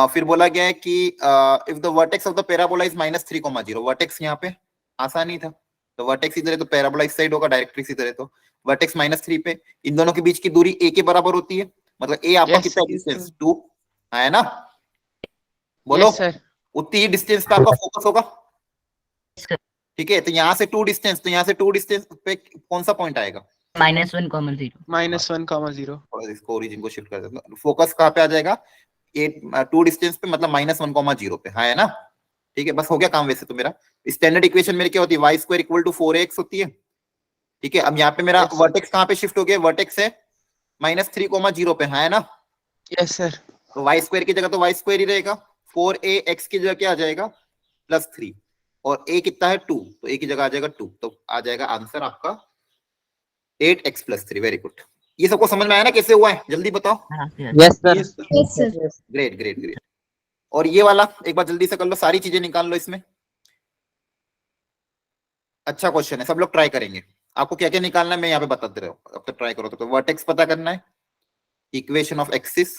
फिर बोला गया है कि if the vertex of the parabola is -3,0, vertex यहाँ पे आसानी था, तो वर्टेक्स इधर है तो पैराबोला इस साइड होगा, डायरेक्ट्रिक्स इधर है तो वर्टेक्स -3 पे, इन दोनों के बीच की दूरी a के बराबर होती है, मतलब a आपका Yes, कितना yes, डिस्टेंस 2 है ना, बोलो यस सर उतनी ही डिस्टेंस पे आपका फोकस होगा। ठीक है, तो यहाँ से टू डिस्टेंस, तो यहाँ से टू डिस्टेंस पे कौन सा पॉइंट आएगा? -1, 0 -1, 0 और इसको ओरिजिन को शिफ्ट कर देते हैं, फोकस कहाँ पे आ जाएगा? टू डिस्टेंस पे, मतलब -1, 0 पे, है ना? ठीक है, बस हो गया काम वैसे तो मेरा। स्टैंडर्ड इक्वेशन मेरी क्या होती है? y² = 4ax होती है। ठीक है, अब यहाँ पे मेरा वर्टेक्स कहाँ पे शिफ्ट हो गया? वर्टेक्स है -3, 0 पे, है ना? Yes sir. तो y² की जगह तो y² ही रहेगा, 4ax की जगह क्या आ जाएगा? +3, और a कितना है? 2, तो a की जगह आ जाएगा 2, तो आ जाएगा आंसर आपका 8x + 3। Very good. ये सबको समझ में आया ना कैसे हुआ है? जल्दी बताओ। Yes, sir. Yes, sir. Great great great. और ये वाला एक बार जल्दी से कर लो, सारी चीजें निकाल लो इसमें। अच्छा क्वेश्चन है, सब लोग ट्राई करेंगे। आपको क्या क्या निकालना है मैं यहाँ पे बता दे रहा हूँ, अब तक ट्राई करो। तो वर्टेक्स पता करना है, equation of axis,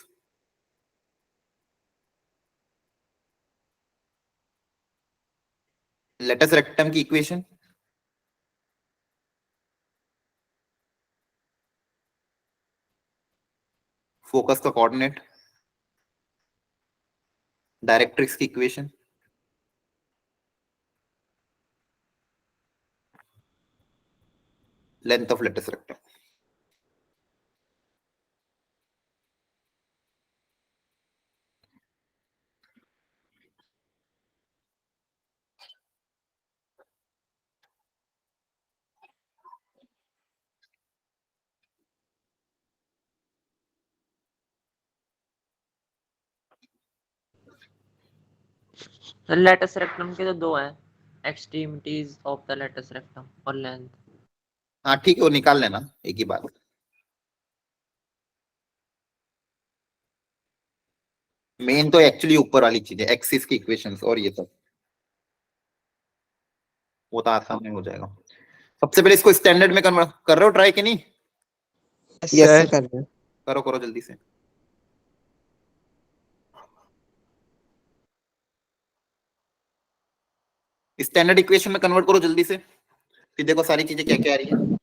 latus rectum की इक्वेशन, फोकस का कोऑर्डिनेट, डायरेक्ट्रिक्स की equation, length of latus rectum. The latus rectum के तो दो हैं, extremities of the latus rectum और length। हाँ ठीक है, वो निकाल लेना एक ही बात। मेन तो एक्चुअली ऊपर वाली चीज है, एक्सिस की इक्वेशंस, और ये सब वो तो आसान में हो जाएगा। सबसे पहले इसको स्टैंडर्ड में कन्वर्ट कर रहे हो, ट्राई कि नहीं? Yes, sir. कर रहे हैं। करो करो जल्दी से। स्टैंडर्ड इक्वेशन में कन्वर्ट करो जल्दी से, फिर देखो सारी चीजें क्या क्या आ रही है।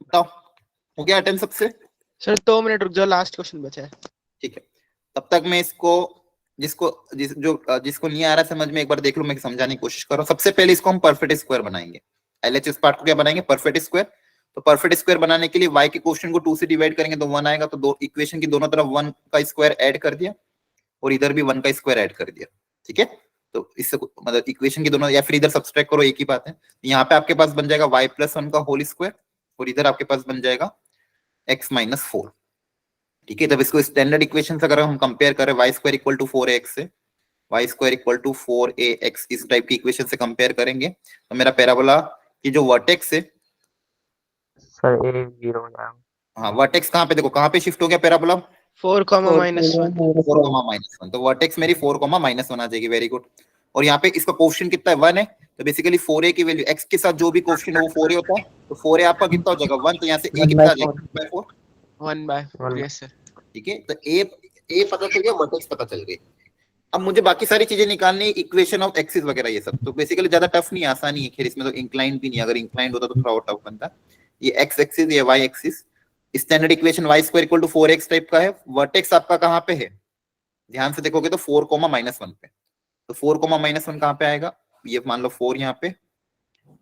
बताओ हो गया अटेम्प्ट सबसे? सर 2 मिनट रुक जाओ, लास्ट क्वेश्चन बचा है। ठीक है, तब तक मैं इसको जिसको नहीं आ रहा समझ में, एक बार देख लो, मैं समझाने की कोशिश कर रहा हूँ। सबसे पहले इसको हम परफेक्ट स्क्वायर बनाएंगे। एलएचएस पार्ट को क्या बनाएंगे? Perfect square. तो परफेक्ट स्क्वायर बनाने के लिए y के क्वेश्चन को 2 से डिवाइड करेंगे तो 1 आएगा, तो दो इक्वेशन की दोनों तरफ 1 का स्क्वायर ऐड कर दिया और इधर भी 1 का स्क्वायर ऐड कर दिया। ठीक है, तो इससे मतलब इक्वेशन की दोनों, या फिर इधर सब्सट्रैक्ट करो, एक ही बात है। यहाँ पे आपके पास बन जाएगा y + 1 का होल स्क्वायर, और इधर आपके पास बन जाएगा x - 4। ठीक है, जब इसको स्टैंडर्ड इक्वेशन से अगर हम कंपेयर करें y² = 4ax से, y² = 4ax इस टाइप की इक्वेशन से कंपेयर करेंगे, तो मेरा पैराबोला की जो वर्टेक्स है, सर a 0 हो जाएगा। हाँ वर्टेक्स कहाँ पे, देखो कहाँ पे शिफ्ट हो गया पैराबोला? 4, -1। 4, -1, तो वर्टेक्स मेरी 4, -1 आ जाएगी। Very good. और यहाँ पे इसका कोएफिशिएंट कितना है? 1 है, तो बेसिकली 4a की वैल्यू x के साथ जो भी कोएफिशिएंट है वो 4a होता है, तो 4a आपका कितना हो जाएगा? 1, तो यहाँ से a कितना आ जाएगा? 4। 1/4। Yes sir. ठीक है, तो a पता चल गया, वर्टेक्स पता चल गई। अब मुझे बाकी सारी चीजें निकालनी, इक्वेशन ऑफ एक्सिस वगैरह ये सब, तो बेसिकली ज्यादा टफ नहीं, आसान ही है। खैर इसमें तो इंक्लाइंड भी नहीं, अगर इंक्लाइंड होता तो थोड़ा और टफ बनता। ये एक्स एक्सिस, ये Y axis, standard equation y² = 4x type का है। वर्टेक्स आपका कहाँ पे है? ध्यान से देखोगे तो 4, -1 पे, तो 4, -1 कहाँ पे आएगा? ये मान लो 4 यहाँ पे,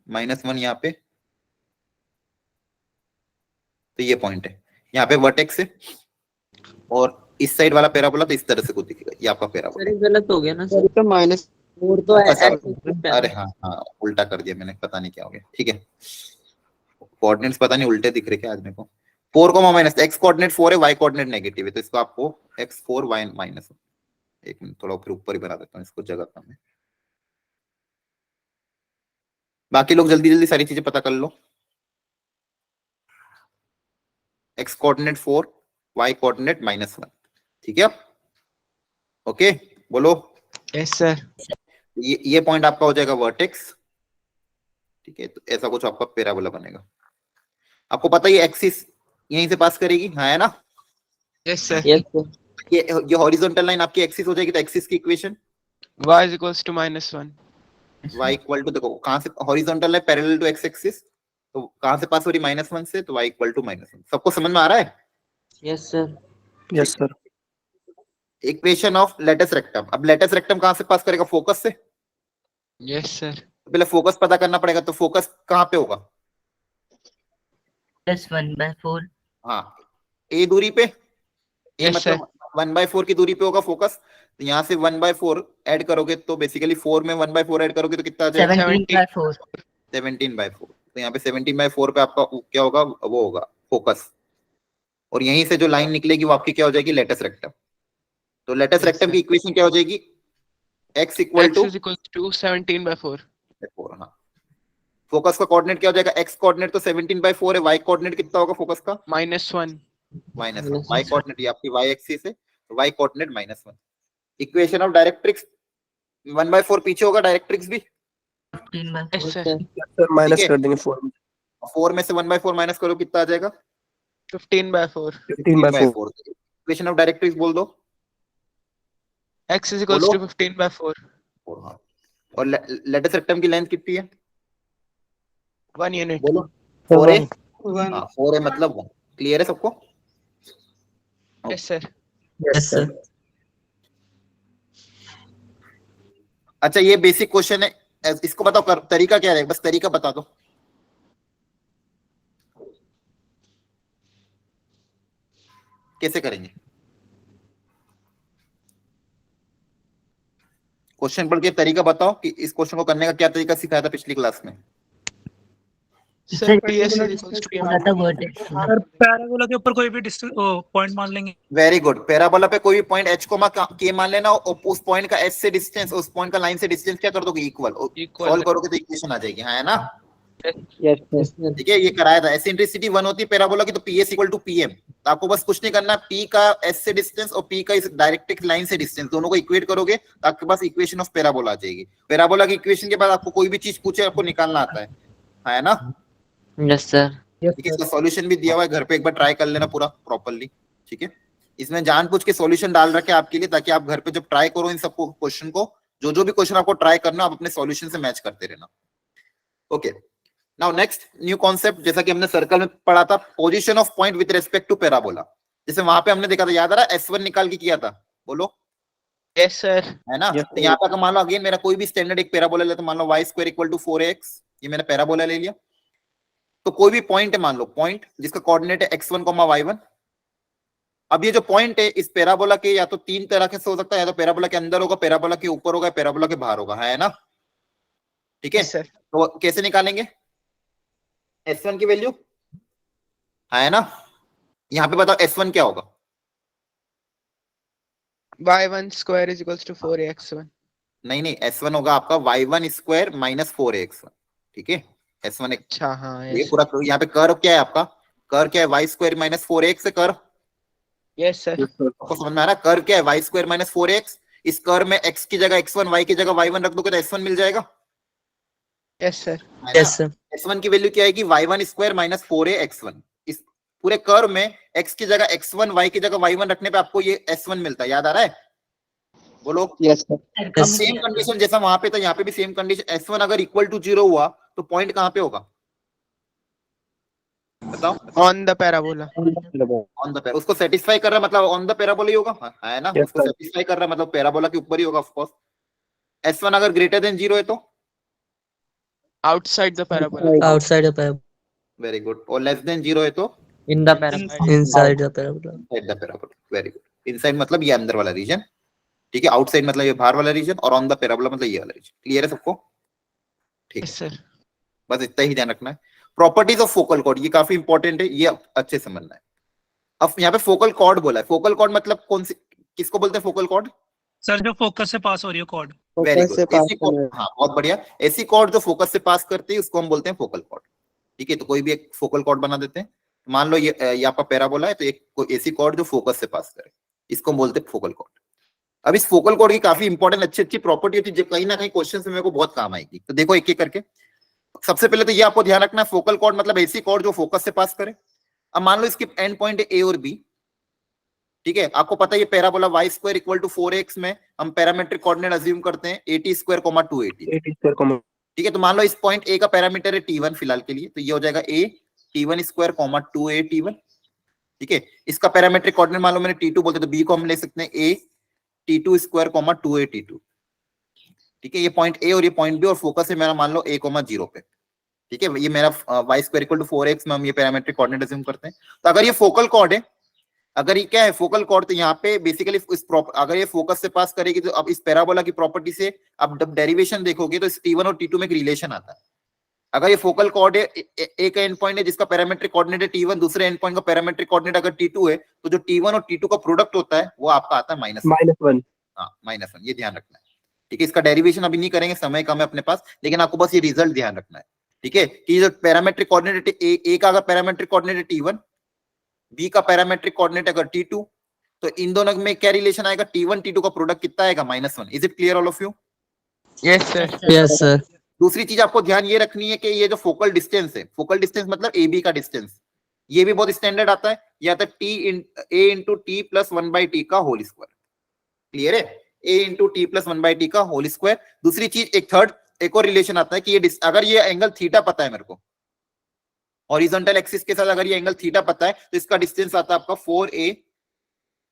-1 यहाँ पे, तो ये पॉइंट है, यहाँ पे वर्टेक्स है और इस साइड वाला पैराबोला तो इस तरह से कुछ दिखेगा, ये आपका सर पैराबोला। ये गलत हो गया ना सर, तो माइनस फोर तो अच्छा, एक्स अरे हाँ हाँ उल्टा कर दिया मैंने, पता नहीं क्या हो गया। ठीक है, कोऑर्डिनेट्स पता नहीं उल्टे दिख रहे क्या आज मेरे को। 4 माइनस, एक्स कोऑर्डिनेट 4 है, वाई कोऑर्डिनेट नेगेटिव है, तो इसको आपको x4 y माइनस, एक मिनट थोड़ा फिर ऊपर ही बना देता हूँ इसको जगह कम है। बाकी लोग जल्दी जल्दी सारी चीजें पता कर लो। x कोऑर्डिनेट 4, y कोऑर्डिनेट -1, ठीक है। ओके बोलो। Yes sir. ये पॉइंट आपका हो जाएगा वर्टेक्स, ठीक है। तो ऐसा कुछ आपका पैराबोला बनेगा। आपको पता है ये एक्सिस यहीं से पास करेगी, हाँ है ना। Yes sir. यस सर, ये हॉरिजॉन्टल लाइन आपकी एक्सिस हो जाएगी, तो एक्सिस की equation y is equals to -1। y equal to, देखो कहां से हॉरिजॉन्टल है, पैरेलल टू एक्स एक्सिस, तो कहां से पास हो रही -1 से, तो y इक्वल टू -1। सबको समझ में आ रहा है? Yes sir, yes sir. Equation of latus rectum. अब लेटस रेक्टम कहां से पास करेगा, फोकस से। Yes sir. पहले फोकस पता करना पड़ेगा, तो फोकस कहां पे होगा? +1/4। हाँ a दूरी पे, ये Yes, मतलब 1/4 की दूरी पे होगा फोकस। तो यहाँ से 1/4 ऐड करोगे तो बेसिकली 4 में 1/4 ऐड करोगे तो कितना आ जाएगा? 17/4। 17/4। तो यहाँ पे 17/4 पे आपका क्या होगा, वो होगा फोकस। और यहीं से जो लाइन निकलेगी वो आपकी क्या हो जाएगी, लेटस रेक्टम। तो लेटस Yes, रेक्टम sir. की इक्वेशन क्या हो जाएगी, x equal x to is equals to 17/4। 4। हाँ, फोकस का कोऑर्डिनेट क्या हो जाएगा, x कोऑर्डिनेट तो 17/4 है, y कोऑर्डिनेट कितना होगा फोकस का? -1। -1। y कोऑर्डिनेट ये आपकी y एक्सिस है, तो y coordinate -1। Equation of directrix 1/4 पीछे होगा, डायरेक्ट्रिक्स भी। 15/4। Yes sir. सर माइनस है। कर देंगे 4 में। 4 में से 1/4 माइनस करो कितना आ जाएगा? 15/4। 15/4। इक्वेशन ऑफ डायरेक्ट्रिक्स बोल दो। x is equals बोलो। to 15/4। हाँ। और लेटस रेक्टम की लेंथ कितनी है? 1 यूनिट। बोलो। 4 है। 1। हाँ 4 है मतलब 1। क्लियर है सबको? Yes sir. Yes sir. अच्छा ये बेसिक क्वेश्चन है, इसको बताओ तरीका क्या है, बस तरीका बता दो। कैसे करेंगे? क्वेश्चन पढ़ के तरीका बताओ कि इस क्वेश्चन को करने का क्या तरीका सिखाया था पिछली क्लास में। Sir ps is equals to बोला था वर्टेक्स। सर पैराबोला के ऊपर कोई भी पॉइंट मान लेंगे। Very good. पैराबोला पे कोई भी पॉइंट h के मान लेना, और उस पॉइंट का s से डिस्टेंस, उस पॉइंट का लाइन से डिस्टेंस क्या कर दोगे, इक्वल। सॉल्व करोगे तो इक्वेशन आ जाएगी, हाँ है ना। Yes sir. ठीक है, ये कराया था। एसेंट्रिसिटी 1 होती है पैराबोला की, तो PS इक्वल टू PM। तो आपको बस कुछ नहीं करना, P का S से डिस्टेंस और P का इस डायरेक्ट्रिक्स लाइन से डिस्टेंस, दोनों को इक्वेट करोगे तो आपके पास इक्वेशन ऑफ पैराबोला आ जाएगी। पैराबोला की इक्वेशन के बाद आपको कोई भी चीज पूछे आपको निकालना आता है ना। यस सर, ठीक है, इसका सॉल्यूशन भी दिया हुआ है, घर पे एक बार ट्राई कर लेना पूरा प्रॉपर्ली। ठीक है, इसमें जानबूझ के सॉल्यूशन डाल रखे आपके लिए, ताकि आप घर पे जब ट्राई करो इन सब क्वेश्चन को, जो भी क्वेश्चन आपको ट्राई करना आप अपने सॉल्यूशन से मैच करते रहना। Okay, now next new concept, जैसा कि हमने सर्कल में पढ़ा था, position of point with respect to parabola. जैसे वहां पे हमने देखा था, याद आ रहा है, S1 निकाल के किया था, बोलो। Yes sir. है ना। तो यहाँ पे मान लो अगेन मेरा कोई भी स्टैंडर्ड एक पैराबोला ले, तो मान लो y² इक्वल टू 4x, ये मैंने पैराबोला ले लिया। तो कोई भी पॉइंट है, मान लो पॉइंट जिसका कोऑर्डिनेट है x1, y1। अब ये जो पॉइंट है इस पैराबोला के, या तो 3 तरह से हो सकता है, या तो पैराबोला के अंदर होगा, पैराबोला के ऊपर होगा, पैराबोला के बाहर होगा, है ना। ठीक है, यस सर। तो कैसे निकालेंगे S1 की वैल्यू, है ना। यहाँ पे बताओ S1 क्या होगा। y1 square is equals to 4x1। नहीं, S1 होगा आपका y1 स्क्वायर माइनस 4x1। ठीक है, S1 एक, अच्छा हाँ ये यस। पूरा यहाँ पे कर्व क्या है आपका, कर्व क्या है, y स्क्वायर माइनस 4x से कर्व। Yes sir. आपको समझ में आ रहा है, कर्व क्या है, y स्क्वायर माइनस 4x। इस कर्व में x की जगह x1, y की जगह y1 रख दोगे तो S1 मिल जाएगा। Yes sir. Yes sir, S1 की वैल्यू क्या आएगी, y1 स्क्वायर माइनस 4x1। इस पूरे कर्व में x की जगह x1, y की जगह y1 रखने पे आपको ये S1 मिलता है, याद आ रहा है, बोलो। Yes sir. सेम कंडीशन जैसा वहां पे था, यहाँ पे भी सेम कंडीशन। S1 अगर इक्वल टू 0 हुआ तो पॉइंट कहां पे होगा, बताओ। On the parabola. On the para, उसको सेटिस्फाई कर रहा है मतलब ऑन द पैराबोला ही होगा, है ना। Yes, उसको sir. सेटिस्फाई कर रहा है मतलब पैराबोला के ऊपर ही होगा ऑफ कोर्स। S1 अगर ग्रेटर देन 0 है तो outside the parabola. Outside of very good, और लेस देन 0 है तो in the parabola. Inside the parabola. Inside the parabola, very good. Inside मतलब ये अंदर वाला रीजन, ठीक है, आउटसाइड मतलब ये बाहर वाला रीजन, और ऑन द पैराबोला मतलब ये वाला रीजन। क्लियर है सबको? ठीक है यस सर। बस इतना ही ध्यान रखना है। प्रॉपर्टीज ऑफ फोकल कॉर्ड, ये काफी इंपॉर्टेंट है, ये अच्छे से समझना है। अब यहाँ पे फोकल कॉर्ड बोला है, फोकल कॉर्ड मतलब कौन सी, किसको बोलते हैं फोकल कॉर्ड? सर जो फोकस से पास हो रही है कॉर्ड। वेरी फोकस से गुड, पास ऐसी कॉर्ड, हाँ बहुत बढ़िया। ऐसी कॉर्ड जो फोकस से पास करती है उसको हम बोलते हैं फोकल कॉर्ड। ठीक है, तो कोई भी एक फोकल कॉर्ड बना देते हैं। मान लो ये आपका पैराबोला है, तो एक कोई ऐसी कॉर्ड जो फोकस से पास करे, इसको हम बोलते हैं फोकल कॉर्ड। अब इस फोकल कॉर्ड की काफी इंपॉर्टेंट अच्छी अच्छी प्रॉपर्टी होती है जो कहीं ना कहीं क्वेश्चन में मेरे को बहुत काम आएगी। तो देखो एक एक करके। सबसे पहले तो ये आपको ध्यान रखना है, फोकल कॉर्ड मतलब ऐसी कॉर्ड जो फोकस से पास करे। अब मान लो इसकी एंड पॉइंट है ए और बी, ठीक है, आपको पता है ये parabola y square equal to 4x में हम पैरामीट्रिक कोऑर्डिनेट अज्यूम करते हैं 80 स्क्वायर 280, 80 स्क्वायर, ठीक है। तो मान लो इस पॉइंट ए का पैरामीटर है t1 फिलहाल के लिए, तो ये हो जाएगा a t1 square 2a t1, ठीक है। इसका पैरामीट्रिक कोऑर्डिनेट मान लो मैंने t2 बोलते तो b को हम ले सकते हैं a t2 square 2a t2, ठीक है। ये पॉइंट ए और ये पॉइंट बी, और फोकस है मेरा मान लो a 0 पे, ठीक है। ये मेरा y square equal to 4x में हम ये पैरामीट्रिक कोऑर्डिनेट अज्यूम करते हैं। तो अगर ये फोकल कॉर्ड है, अगर ये क्या है फोकल कॉर्ड, तो यहाँ पे बेसिकली अगर ये फोकस से पास करेगी तो अब इस पैराबोला की प्रॉपर्टी से अब जब डेरिवेशन देखोगे तो इस t1 और t2 में एक रिलेशन आता है। अगर ये फोकल कॉर्ड है, एक एंड पॉइंट है जिसका पैरामीट्रिक कोऑर्डिनेट है t1, दूसरे एंड पॉइंट का पैरामीट्रिक कोऑर्डिनेट अगर t2 है, तो जो t1 और t2 का प्रोडक्ट होता है वो आपका आता है -1। हाँ -1, ये ध्यान रखना है, ठीक है। इसका डेरिवेशन अभी नहीं करेंगे, समय कम है अपने पास, लेकिन आपको बस ये रिजल्ट ध्यान रखना है, ठीक है। कि जो पैरामीट्रिक कोऑर्डिनेट ए का अगर पैरामीट्रिक कोऑर्डिनेट है t1, बी का पैरामीट्रिक कोऑर्डिनेट अगर t2, तो इन दोनों में क्या रिलेशन आएगा, t1 t2 का प्रोडक्ट कितना आएगा, -1। Is it clear all of you? Yes sir. Yes, sir. दूसरी चीज आपको ध्यान ये रखनी है कि ये जो फोकल डिस्टेंस है, फोकल डिस्टेंस मतलब ए बी का डिस्टेंस, ये भी बहुत स्टैंडर्ड आता है, ये आता है a into T plus 1/t का होल स्क्वायर। क्लियर है? a into T plus 1/t का होल स्क्वायर। दूसरी चीज एक और रिलेशन आता है कि ये अगर ये एंगल थीटा पता है मेरे को, हॉरिजॉन्टल एक्सिस के साथ अगर ये एंगल थीटा पता है, तो इसका डिस्टेंस आता है आपका 4a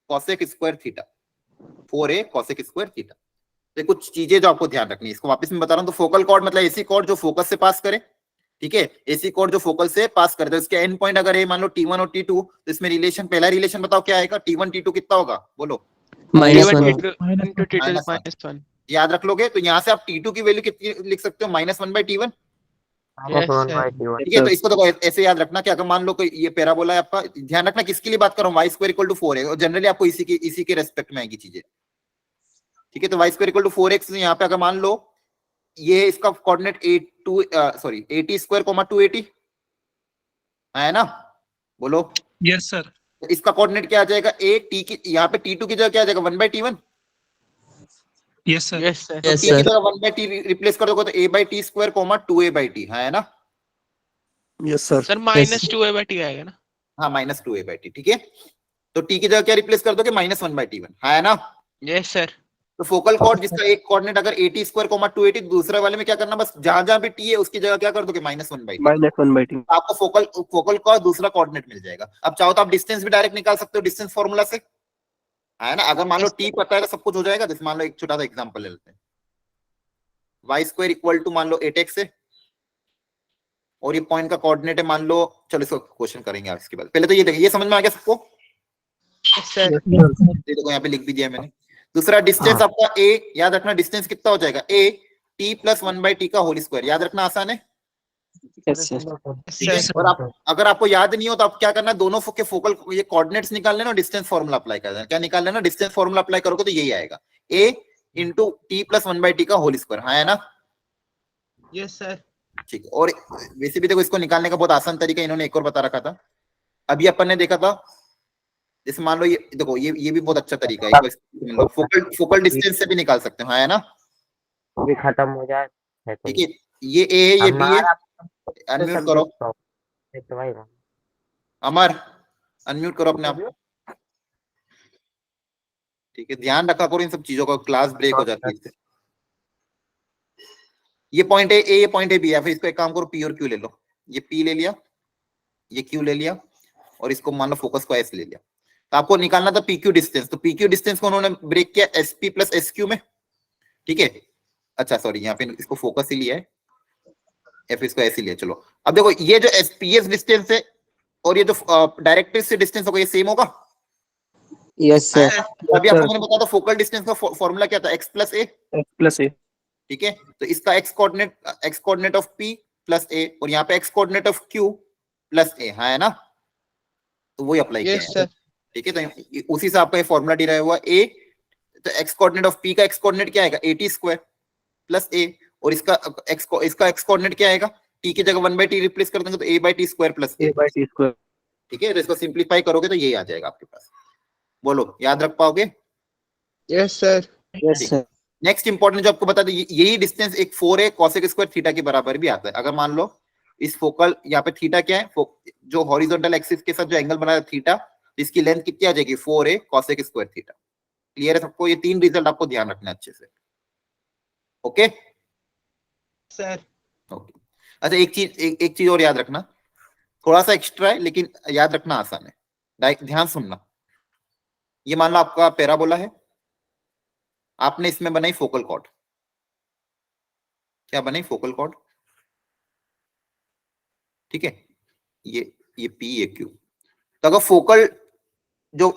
cosec square theta, 4a cosec square theta. तो कुछ चीजें जो आपको ध्यान रखनी है, इसको वापस मैं बता रहा हूं। तो फोकल कॉर्ड मतलब ऐसी कॉर्ड जो फोकस से पास करे, ठीक है, ऐसी कॉर्ड जो फोकल से पास करे, तो इसके एंड पॉइंट अगर है मान लो t1 और t2, तो इसमें रिलेशन, पहला रिलेशन बताओ क्या आएगा, t1 t2 कितना होगा बोलो? -1. into t2 is -1। याद रख लोगे तो यहाँ से आप t2 की वैल्यू कितनी लिख सकते हो, -1/t1, Yes, sir। ठीक है। तो इसको तो ऐसे याद रखना कि अगर मान लो कोई ये पैराबोला है आपका, ध्यान रखना किसके लिए बात कर रहा हूँ, y स्क्वायर इक्वल टू 4 है, और जनरली आपको इसी के रेस्पेक्ट में आएगी चीजें, ठीक है। तो y square equal to 4x, यहाँ पे अगर मान लो ये इसका कोऑर्डिनेट a स्क्वायर 280 है ना, बोलो? Yes sir. तो इसका कोऑर्डिनेट क्या आ जाएगा, a t की, यहाँ पे t2 की जगह क्या आ जाएगा, 1/t1। Yes sir. Yes sir. Yes, t की sir. जगह 1/t रिप्लेस कर दोगे तो a/t स्क्वायर 2a/t है ना? Yes sir. सर -2a/t आएगा ना? हाँ -2a/t, ठीक है। तो t की जगह क्या रिप्लेस कर दोगे, -1/t1 है ना? Yes sir. तो फोकल कॉर्ड जिसका एक कोऑर्डिनेट अगर 80 स्क्वायर 280, दूसरे वाले में क्या करना, बस जहां जहां भी t है उसकी जगह क्या कर दोगे, -1/t, आपको फोकल का दूसरा कोऑर्डिनेट मिल जाएगा। अब चाहो तो आप डिस्टेंस भी डायरेक्ट निकाल सकते हो डिस्टेंस फॉर्मूला से, है ना। अगर मान लो t पता है तो सब कुछ हो जाएगा। जैसे मान लो एक छोटा सा एग्जांपल ले लेते हैं, y स्क्वायर इक्वल टू मान लो 8x है, और ये पॉइंट का कोऑर्डिनेट है मान लो, चलो इसको क्वेश्चन करेंगे आप इसके बाद। पहले तो ये देखिए, ये समझ में आ गया सबको? Yes sir. देखो यहाँ पे लिख भी दिया मैंने। दूसरा डिस्टेंस आपका a, याद रखना डिस्टेंस कितना हो जाएगा, a t प्लस 1/t का होल स्क्वायर, याद रखना, आसान है। Yes sir. Yes sir. और आप अगर आपको याद नहीं हो तो आप क्या करना, दोनों के फोकल ये कोऑर्डिनेट्स निकाल लेना, डिस्टेंस फॉर्मूला अप्लाई कर देना। क्या निकाल लेना, डिस्टेंस फॉर्मूला अप्लाई करोगे तो यही आएगा, a into T plus 1/t का होल स्क्वायर, है ना? Yes sir. ठीक है। और वैसे भी देखो इसको निकालने का बहुत आसान तरीका इन्होंने एक और बता रखा था, अभी अपन ने देखा था। जैसे मान लो ये देखो, ये भी बहुत अच्छा तरीका है, फोकल डिस्टेंस से भी निकाल सकते हो, है ना? भी खत्म हो जाए, ठीक है, ये a है, ये b है। अनम्यूट करो अमर, अनम्यूट करो अपने आप, ठीक है। ध्यान रखा करो इन सब चीजों का, क्लास ब्रेक हो जाती है। ये पॉइंट है a, ये पॉइंट है b है, फिर इसको एक काम करो, p और q ले लो। ये p ले लिया, ये q ले लिया, और इसको मान लो फोकस को s ले लिया। तो आपको निकालना था pq डिस्टेंस, तो pq डिस्टेंस को उन्होंने ब्रेक किया sp प्लस sq में, ठीक है। अच्छा सॉरी, यहाँ पे इसको फोकस ही लिया है, f इसको ऐसे लिया। चलो अब देखो ये जो ps डिस्टेंस है, और ये जो डायरेक्ट्रिक्स से डिस्टेंस होगा ये सेम होगा। Yes sir. अभी आपको मैंने बताया था फोकल डिस्टेंस का फॉर्मूला क्या था, x प्लस ए। x+a ठीक है, तो इसका x coordinate of p plus a और यहाँ पे x coordinate of q plus a है ना, तो वही अप्लाई किया यस है। सर। ठीक है, तो उसी से आपका ये फॉर्मूला डिराइव हुआ a, तो x कोऑर्डिनेट ऑफ p का x कोऑर्डिनेट क्या आएगा 80 स्क्वायर प्लस a, और इसका x कोऑर्डिनेट क्या आएगा, t की जगह 1/t रिप्लेस कर देंगे तो a/t square plus a। a/t²। ठीक है, तो इसको सिंप्लीफाई करोगे तो यही आ जाएगा आपके पास। बोलो याद रख पाओगे? Yes sir. Yes sir. Next important जो आपको बता दें, यही डिस्टेंस एक 4a cosec स्क्वायर थीटा के बराबर भी आता है। अगर मान लो इस फोकल यहाँ पे थीटा क्या है, जो हॉरिजॉन्टल एक्सिस के साथ जो एंगल बना है थीटा, इसकी लेंथ कितनी आ जाएगी 4a cosec square theta. Clear है सबको? ये 3 रिजल्ट आपको ध्यान रखना है अच्छे से। Okay sir. ओके, अच्छा एक चीज और याद रखना, थोड़ा सा एक्स्ट्रा है लेकिन याद रखना आसान है, ध्यान सुनना। ये मान लो आपका पैराबोला है, आपने इसमें बनाई फोकल कॉर्ड। क्या बनाई? Focal cord. ठीक है, ये P ये Q। तो अगर फोकल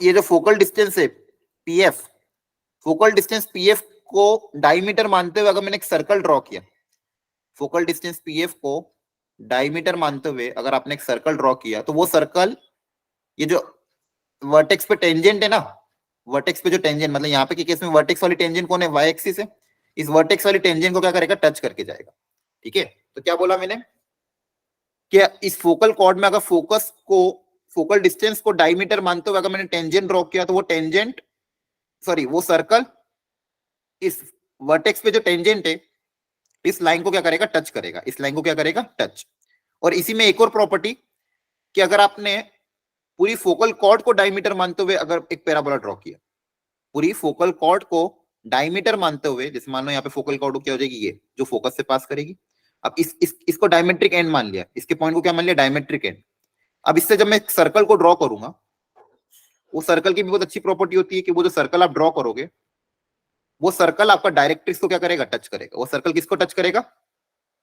ये जो फोकल डिस्टेंस है PF, फोकल डिस्टेंस PF को डायमीटर मानते हुए अगर मैंने एक सर्कल ड्रॉ किया, फोकल डिस्टेंस PF को डायमीटर मानते हुए अगर आपने एक सर्कल ड्रॉ किया, तो वो सर्कल ये जो वर्टेक्स पे टेंजेंट है ना, वर्टेक्स पे जो टेंजेंट, मतलब यहाँ पे के केस में वर्टेक्स वाली टेंजेंट कौन है, y एक्सिस है, इस वर्टेक्स वाली टेंजेंट को क्या करेगा, टच करके जाएगा। ठीक है, तो क्या बोला मैंने, क्या इस फोकल कॉर्ड में अगर फोकल डिस्टेंस को डायमीटर मानते हुए अगर मैंने टेंजेंट ड्रॉ किया, तो वो टेंजेंट वो सर्कल इस वर्टेक्स पे जो टेंजेंट है इस लाइन को क्या करेगा, टच करेगा, इस लाइन को क्या करेगा, टच। और इसी में एक और प्रॉपर्टी कि अगर आपने पूरी फोकल कॉर्ड को डायमीटर मानते हुए अगर एक पैराबोला ड्रॉ किया, पूरी फोकल कॉर्ड को डायमीटर मानते हुए, जैसे मान लो यहाँ पे फोकल कॉर्ड क्या हो जाएगी, ये जो फोकस से पास करेगी, अब इसको डायमेट्रिक एंड मान लिया, इसके पॉइंट को क्या मान लिया, डायमेट्रिक एंड। अब इससे जब मैं एक सर्कल को ड्रॉ करूंगा, वो सर्कल की भी बहुत अच्छी प्रॉपर्टी होती है कि वो जो सर्कल आप ड्रॉ करोगे, वो सर्कल आपका डायरेक्ट्रिक्स को क्या करेगा, टच करेगा। वो सर्कल किसको टच करेगा,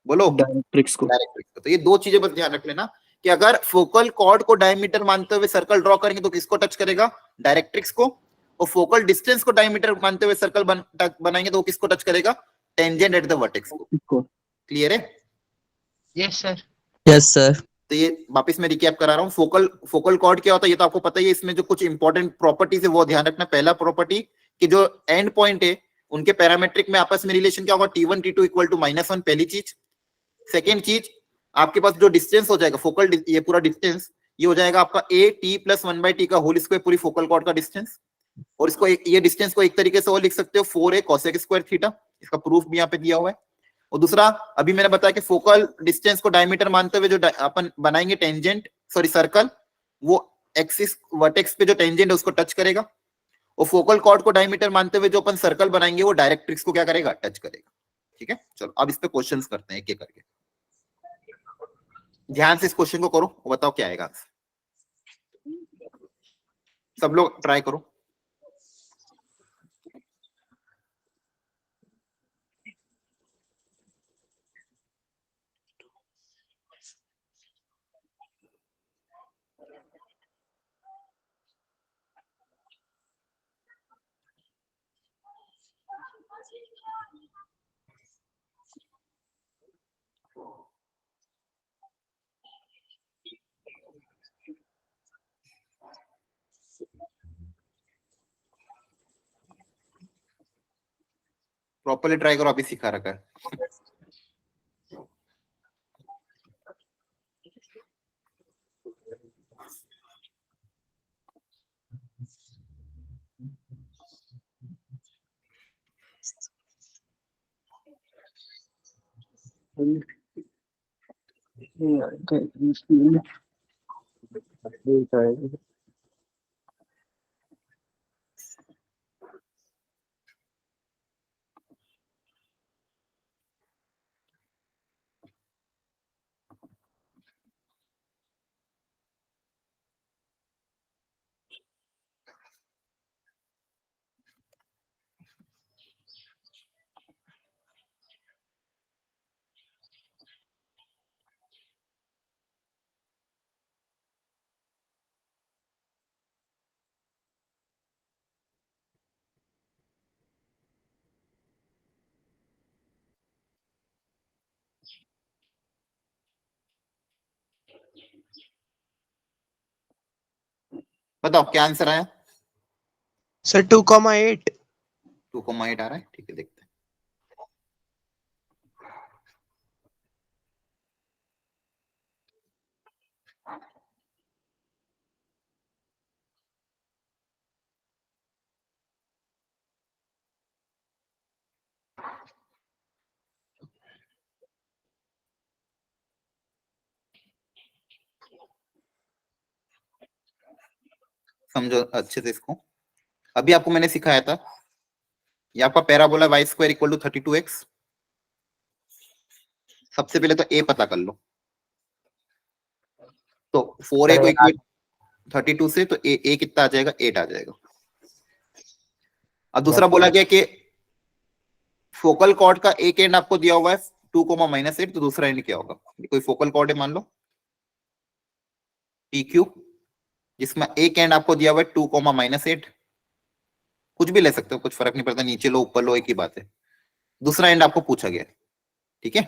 बोलो? डायरेक्ट्रिक्स को। डायरेक्ट्रिक्स को। तो ये दो चीजें बस ध्यान रख लेना कि अगर फोकल कॉर्ड को डायमीटर मानते हुए सर्कल ड्रॉ करेंगे तो किसको टच करेगा, डायरेक्ट्रिक्स को, और फोकल डिस्टेंस को डायमीटर मानते हुए सर्कल बनाएंगे तो वो किसको टच करेगा, टेंजेंट एट द वर्टेक्स को। क्लियर है? Yes sir. Yes sir. तो ये वापस मैं रिकैप करा रहा हूँ, फोकल कॉर्ड क्या होता है ये तो आपको पता ही है। इसमें जो कुछ इंपॉर्टेंट प्रॉपर्टीज है वो ध्यान रखना। पहला प्रॉपर्टी कि जो एंड पॉइंट है उनके पैरामेट्रिक में आपस में रिलेशन क्या होगा, T1 T2 इक्वल टू -1, पहली चीज। सेकेंड चीज, आपके पास जो डिस्टेंस हो जाएगा फोकल, ये पूरा डिस्टेंस ये हो जाएगा आपका AT + 1/t का होल स्क्वायर, पूरी फोकल कॉर्ड का डिस्टेंस। और इसको ये डिस्टेंस को एक तरीके से और लिख सकते हो 4a cosec स्क्वायर थीटा, इसका प्रूफ भी यहाँ पे दिया हुआ है। और दूसरा, अभी मैंने बताया कि फोकल डिस्टेंस को डायमीटर मानते हुए जो अपन बनाएंगे टेंजेंट सर्कल, वो एक्सिस वर्टेक्स पे जो टेंजेंट है उसको टच करेगा, और फोकल कॉर्ड को डायमीटर मानते हुए जो अपन सर्कल बनाएंगे वो डायरेक्ट्रिक्स को क्या करेगा, टच करेगा। ठीक है, चलो अब इस पे क्वेश्चंस करते हैं एक एक करके। ध्यान से इस क्वेश्चन को करो, वो बताओ क्या आएगा आंसर। सब लोग ट्राई करो। प्रॉपर्ली ट्राई करो, अभी सिखा रखा है। बताओ क्या आंसर आया? सर 2,8। 2,8 आ रहा है, ठीक है देखते हैं। समझो अच्छे से इसको। अभी आपको मैंने सिखाया था, ये आपका parabola Y square equal to 32x। सबसे पहले तो ए पता कर लो, तो 4a को इक्वेट 32 से, तो ए कितना आ जाएगा? 8 आ जाएगा। अब दूसरा बोला गया कि फोकल कॉर्ड का एक एंड आपको दिया हुआ है 2,-8, तो दूसरा एंड क्या होगा? कोई फोकल कॉर्ड है मान लो PQ, जिसमें एक एंड आपको दिया हुआ है 2,-8, कुछ भी ले सकते हो, कुछ फर्क नहीं पड़ता, नीचे लो ऊपर लो एक ही बात है। दूसरा एंड आपको पूछा गया, ठीक है।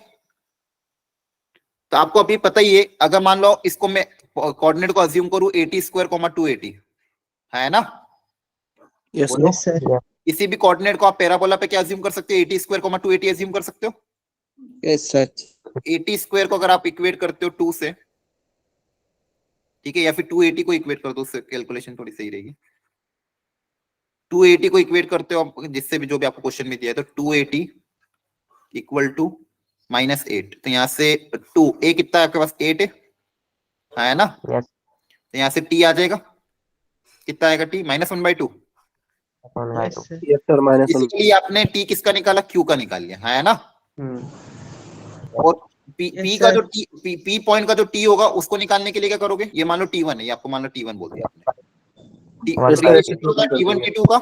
तो आपको अभी पता ही है, अगर मान लो इसको मैं कोऑर्डिनेट को अज्यूम करूं 80² 280, है ना? Yes, बोलो। sir. किसी भी कोऑर्डिनेट को आप पैराबोला पे क्या अज्यूम कर सकते हो? 80² 280 अज्यूम कर सकते हो। Yes, sir. 80² को अगर आप इक्वेट करते हो 2 से, ठीक है, या फिर 280 को इक्वेट कर दो, उससे कैलकुलेशन थोड़ी सही रहेगी। 280 को इक्वेट करते हो आप, जिससे भी जो भी आपको क्वेश्चन में दिया है, तो 280 इक्वल टू -8, तो यहाँ से 2 ए कितना है आपके पास? 8 है ना? Yes. तो यहाँ से टी आ जाएगा, कितना आएगा? T -1/2। Yes, sir. Yes, sir. -1. इसलिए आपने टी किसका निकाला? क्यू का निकाल लिया, है ना? और पी का जो पी पॉइंट का जो टी होगा उसको निकालने के लिए क्या करोगे? ये मान लो T1 है, ये आपको मान लो T1 बोल दिया आपने। Yes, sir. T1 T2 का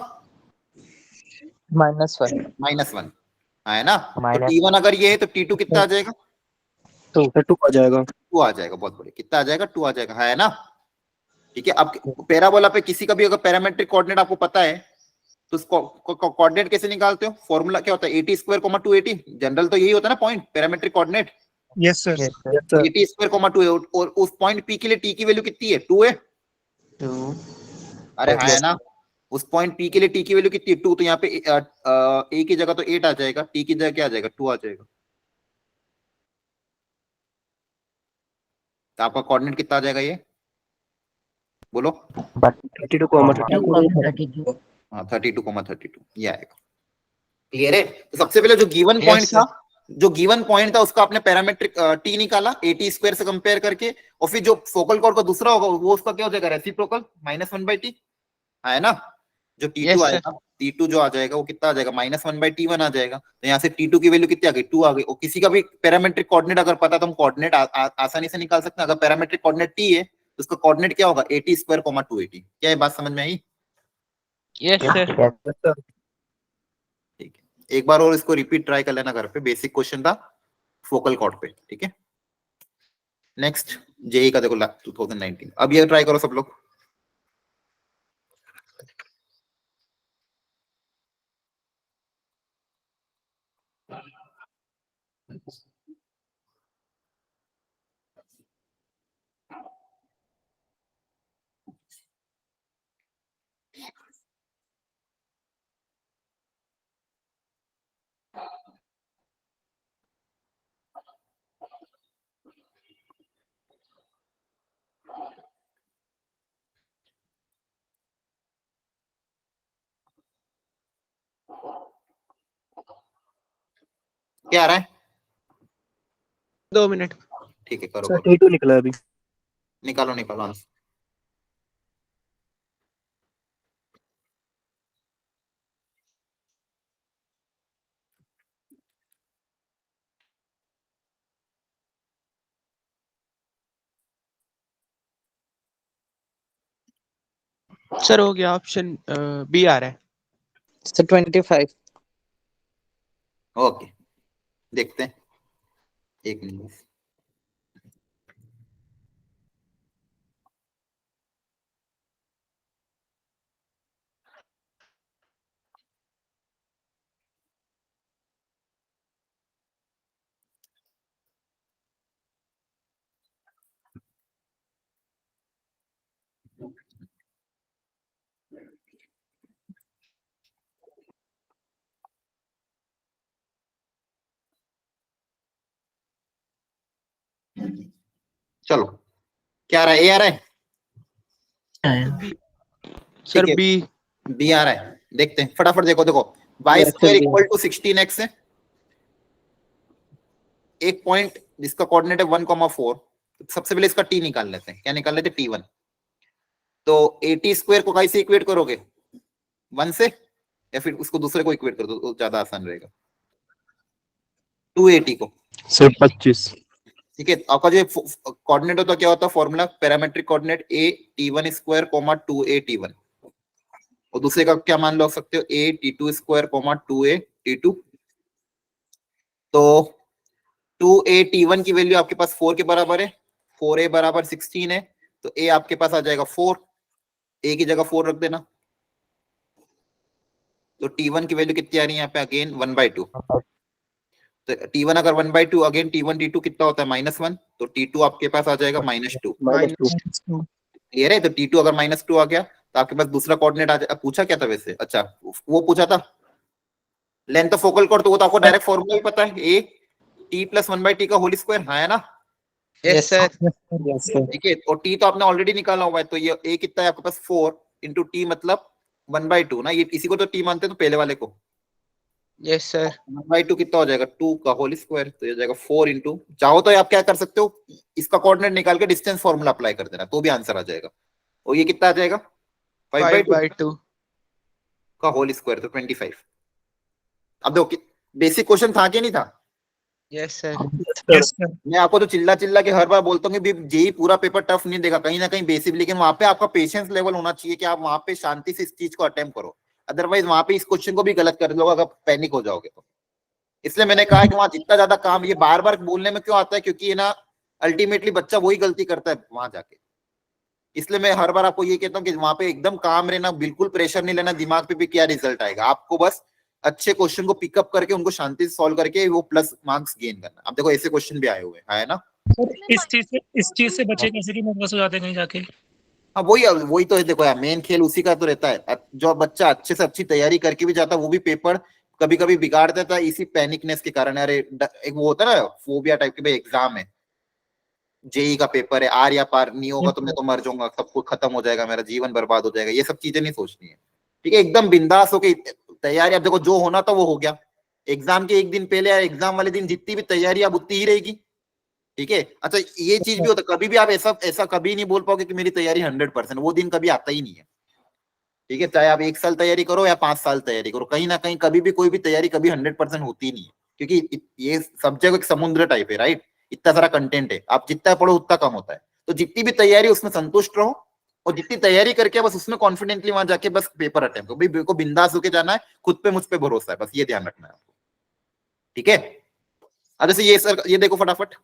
-1. -1, है ना? तो Minus. T1 अगर ये है तो T2 कितना आ जाएगा? 2 आ जाएगा. 2 आ जाएगा, बहुत बढ़िया। कितना आ जाएगा? 2 आ जाएगा, है ना? ठीक है। अब पैराबोला पे किसी का भी अगर पैरामेट्रिक कोऑर्डिनेट आपको पता है तो उसको कोऑर्डिनेट कैसे निकालते हो? फॉर्मूला क्या होता है? 80² 280, जनरल तो यही होता है ना point, parametric coordinate. Yes sir. Yes, sir. Yes, sir. 80² 280, और उस पॉइंट P के लिए T की वैल्यू कितनी है? 2 है। 2 अरे Yes. है ना? उस पॉइंट P के लिए T की वैल्यू कितनी है? 2, तो यहाँ पे A की जगह तो 8 आ जाएगा, T की जगह क्या आ जाएगा? 2 आ जाएगा। तो आपका कोऑर्डिनेट कितना आ जाएगा ये? बोलो। But 32, 32 हाँ 32,32 ये आएगा। क्लियर है? तो सबसे पहले जो गिवन Yes, पॉइंट sir. था, जो गिवन पॉइंट था उसका आपने पैरामेट्रिक टी निकाला 80² से कंपेयर करके, और फिर जो फोकल कॉर्ड का दूसरा होगा वो उसका क्या हो जाएगा? रेसिप्रोकल -1/t, है ना? जो T2 Yes, sir. आएगा, T2 जो आ जाएगा वो कितना आ जाएगा? -1/T1 आ जाएगा। तो यहाँ से T2 की वैल्यू कितनी आ गई? 2 आ गई। और किसी का भी पैरामेट्रिक कोऑर्डिनेट अगर पता तो हम कोऑर्डिनेट आसानी से निकाल सकते हैं। अगर पैरामेट्रिक कोऑर्डिनेट T है तो उसका कोऑर्डिनेट क्या होगा? 80² 280। क्या ये बात समझ में आई? Yes, sir. Yes, sir. ठीक है, एक बार और इसको रिपीट ट्राई कर लेना घर पे। बेसिक क्वेश्चन था फोकल कॉर्ड पे, ठीक है। नेक्स्ट जेई का देखो 2019, अब ये ट्राई करो सब लोग। क्या आ रहा है? 2 मिनट। ठीक है, करो Sir, करो, T2 निकला अभी. निकालो निकालो आंसर। सर हो गया, ऑप्शन बी आ रहा है। Sir, 25. ओके, देखते हैं, एक मिनट। चलो क्या आ रहा है, ए आ रहा है, सर ठीक है। बी। बी आ रहा है, देखते हैं फटाफट। देखो देखो Y Yes, square sir, B. Equal to 16x है, एक पॉइंट जिसका कोऑर्डिनेट है 1,4। सबसे पहले इसका टी निकाल लेते हैं, क्या निकाल लेते हैं, T1। तो 80 स्क्वायर को कैसे इक्वेट करोगे, 1 से, या फिर उसको दूसरे को इक्वेट कर दो तो ज्यादा आसान रहेगा। 280 को, सर 25। ठीक है। आपका जो कोऑर्डिनेट होता है क्या होता है formula, parametric coordinate a T1 square 2a T1, और दूसरे का क्या मान लो सकते हो, a T2 square 2a T2। तो 2a T1 की वैल्यू आपके पास 4 के बराबर है, 4a बराबर 16 है, तो a आपके पास आ जाएगा 4, a की जगह 4 रख देना। तो T1 की वैल्यू कितनी आ रही है यहाँ पे, अगेन 1/2। तो T1 अगर 1/2, अगेन T1 T2 कितना होता है, -1, तो T2 आपके पास आ जाएगा -2। क्लियर है। तो T2 अगर -2 आ गया तो आपके पास दूसरा कोऑर्डिनेट आ जाएगा। पूछा क्या था वैसे, अच्छा वो पूछा था लेंथ ऑफ फोकल कॉर्ड, तो वो तो आपको डायरेक्ट फॉर्मूला ही पता है, a t + 1/t का होल स्क्वायर, हाँ है ना, यस सर। Yes, sir. ठीक है। और t तो आपने ऑलरेडी निकाला हुआ है, तो ये a कितना है आपके पास 4 × t मतलब 1/2 ना, ये इसी को तो t मानते हैं, तो पहले वाले को यस सर। 1/2 कितना हो जाएगा, 2 का होल स्क्वायर, तो ये जाएगा 4 × चाहो तो आप क्या कर सकते हो, इसका कोऑर्डिनेट निकाल के डिस्टेंस फॉर्मूला अप्लाई कर देना, तो भी आंसर आ जाएगा। और ये कितना आ जाएगा, 5/2 का होल स्क्वायर, तो 25। अब देखो बेसिक क्वेश्चन था कि नहीं था, यस सर। Yes sir. मैं आपको तो चिल्ला चिल्ला के हर बार बोलता हूँ कि जेई पूरा पेपर टफ नहीं देगा, कहीं ना कहीं बेसिक, लेकिन वहां पे आपका पेशेंस लेवल होना चाहिए कि आप वहां पे शांति से इस चीज को अटेम्प्ट करो, अदरवाइज वहां पे इस क्वेश्चन को भी गलत कर लोगे अगर पैनिक हो जाओगे तो। इसलिए मैंने कहा कि वहां जितना ज्यादा काम, ये बार बार बोलने में क्यों आता है, क्योंकि ये ना अल्टीमेटली बच्चा वही गलती करता है वहां जाके। इसलिए मैं हर बार आपको ये कहता हूँ कि वहां पे एकदम काम रहना, बिल्कुल प्रेशर नहीं लेना दिमाग पे भी क्या रिजल्ट आएगा, आपको बस अच्छे क्वेश्चन को पिकअप करके उनको शांति से सॉल्व करके वो प्लस मार्क्स गेन करना। अब देखो ऐसे क्वेश्चन भी आए हुए हैं, है ना। इस चीज से बचे कैसे कि नर्वस हो जाते हैं कहीं जाके। हाँ वही तो है, देखो यार मेन खेल उसी का तो रहता है। जो बच्चा अच्छे से अच्छी तैयारी करके भी जाता है वो भी पेपर कभी कभी बिगाड़ देता है इसी पैनिकनेस के कारण। अरे एक वो होता है ना फोबिया टाइप की, भाई एग्जाम है, जेई का पेपर है, आर या पार नहीं होगा तो मैं तो मर जाऊंगा, सब कुछ खत्म हो जाएगा, मेरा जीवन बर्बाद हो जाएगा, ये सब चीजें नहीं सोचनी है, ठीक है। एकदम बिंदास होके तैयारी, अब देखो जो होना था वो हो गया, एग्जाम के एक दिन पहले या एग्जाम वाले दिन जितनी भी तैयारी अब उतनी ही रहेगी, ठीक है। अच्छा ये चीज भी होता, कभी भी आप ऐसा कभी नहीं बोल पाओगे कि मेरी तैयारी 100%, वो दिन कभी आता ही नहीं है, ठीक है। चाहे आप 1 साल तैयारी करो या 5 साल तैयारी करो, कहीं ना कहीं कभी भी कोई भी तैयारी कभी 100% होती नहीं है, क्योंकि ये सब्जेक्ट एक समुद्र टाइप है, राइट। इतना सारा कंटेंट है, आप जितना पढ़ो उतना कम होता है, तो जितनी भी तैयारी उसमें संतुष्ट रहो, और जितनी तैयारी करके बस उसमें कॉन्फिडेंटली वहां जाके बस पेपर अटेम्प्ट करो, भाई को बिंदास होके जाना है, खुद पे मुझ पे भरोसा है, बस ये ध्यान रखना है आपको, ठीक है। अब जैसे ये देखो फटाफट,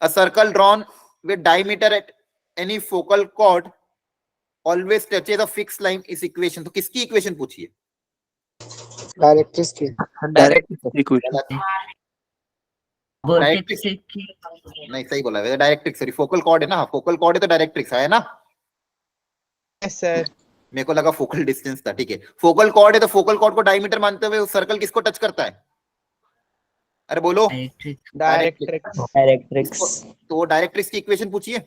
a circle drawn with diameter at any focal cord always touches a fix line इस इक्वेशन, तो किसकी इक्वेशन पूछिए, Directrix की। इक्वेशन डायरेक्ट्रिक्स नहीं, सही बोला वैसे, डायरेक्ट्रिक्स सॉरी, फोकल कॉर्ड है ना, फोकल कॉर्ड है तो डायरेक्ट्रिक्स है ना। Yes sir. मेरे को लगा फोकल डिस्टेंस था, ठीक है। फोकल कॉर्ड है तो फोकल कॉर्ड को डायमीटर मानते हुए सर्कल किसको टच करता है, अरे बोलो, डायरेक्ट्रिक्स। Directrix। तो डायरेक्ट्रिक्स की इक्वेशन पूछिए,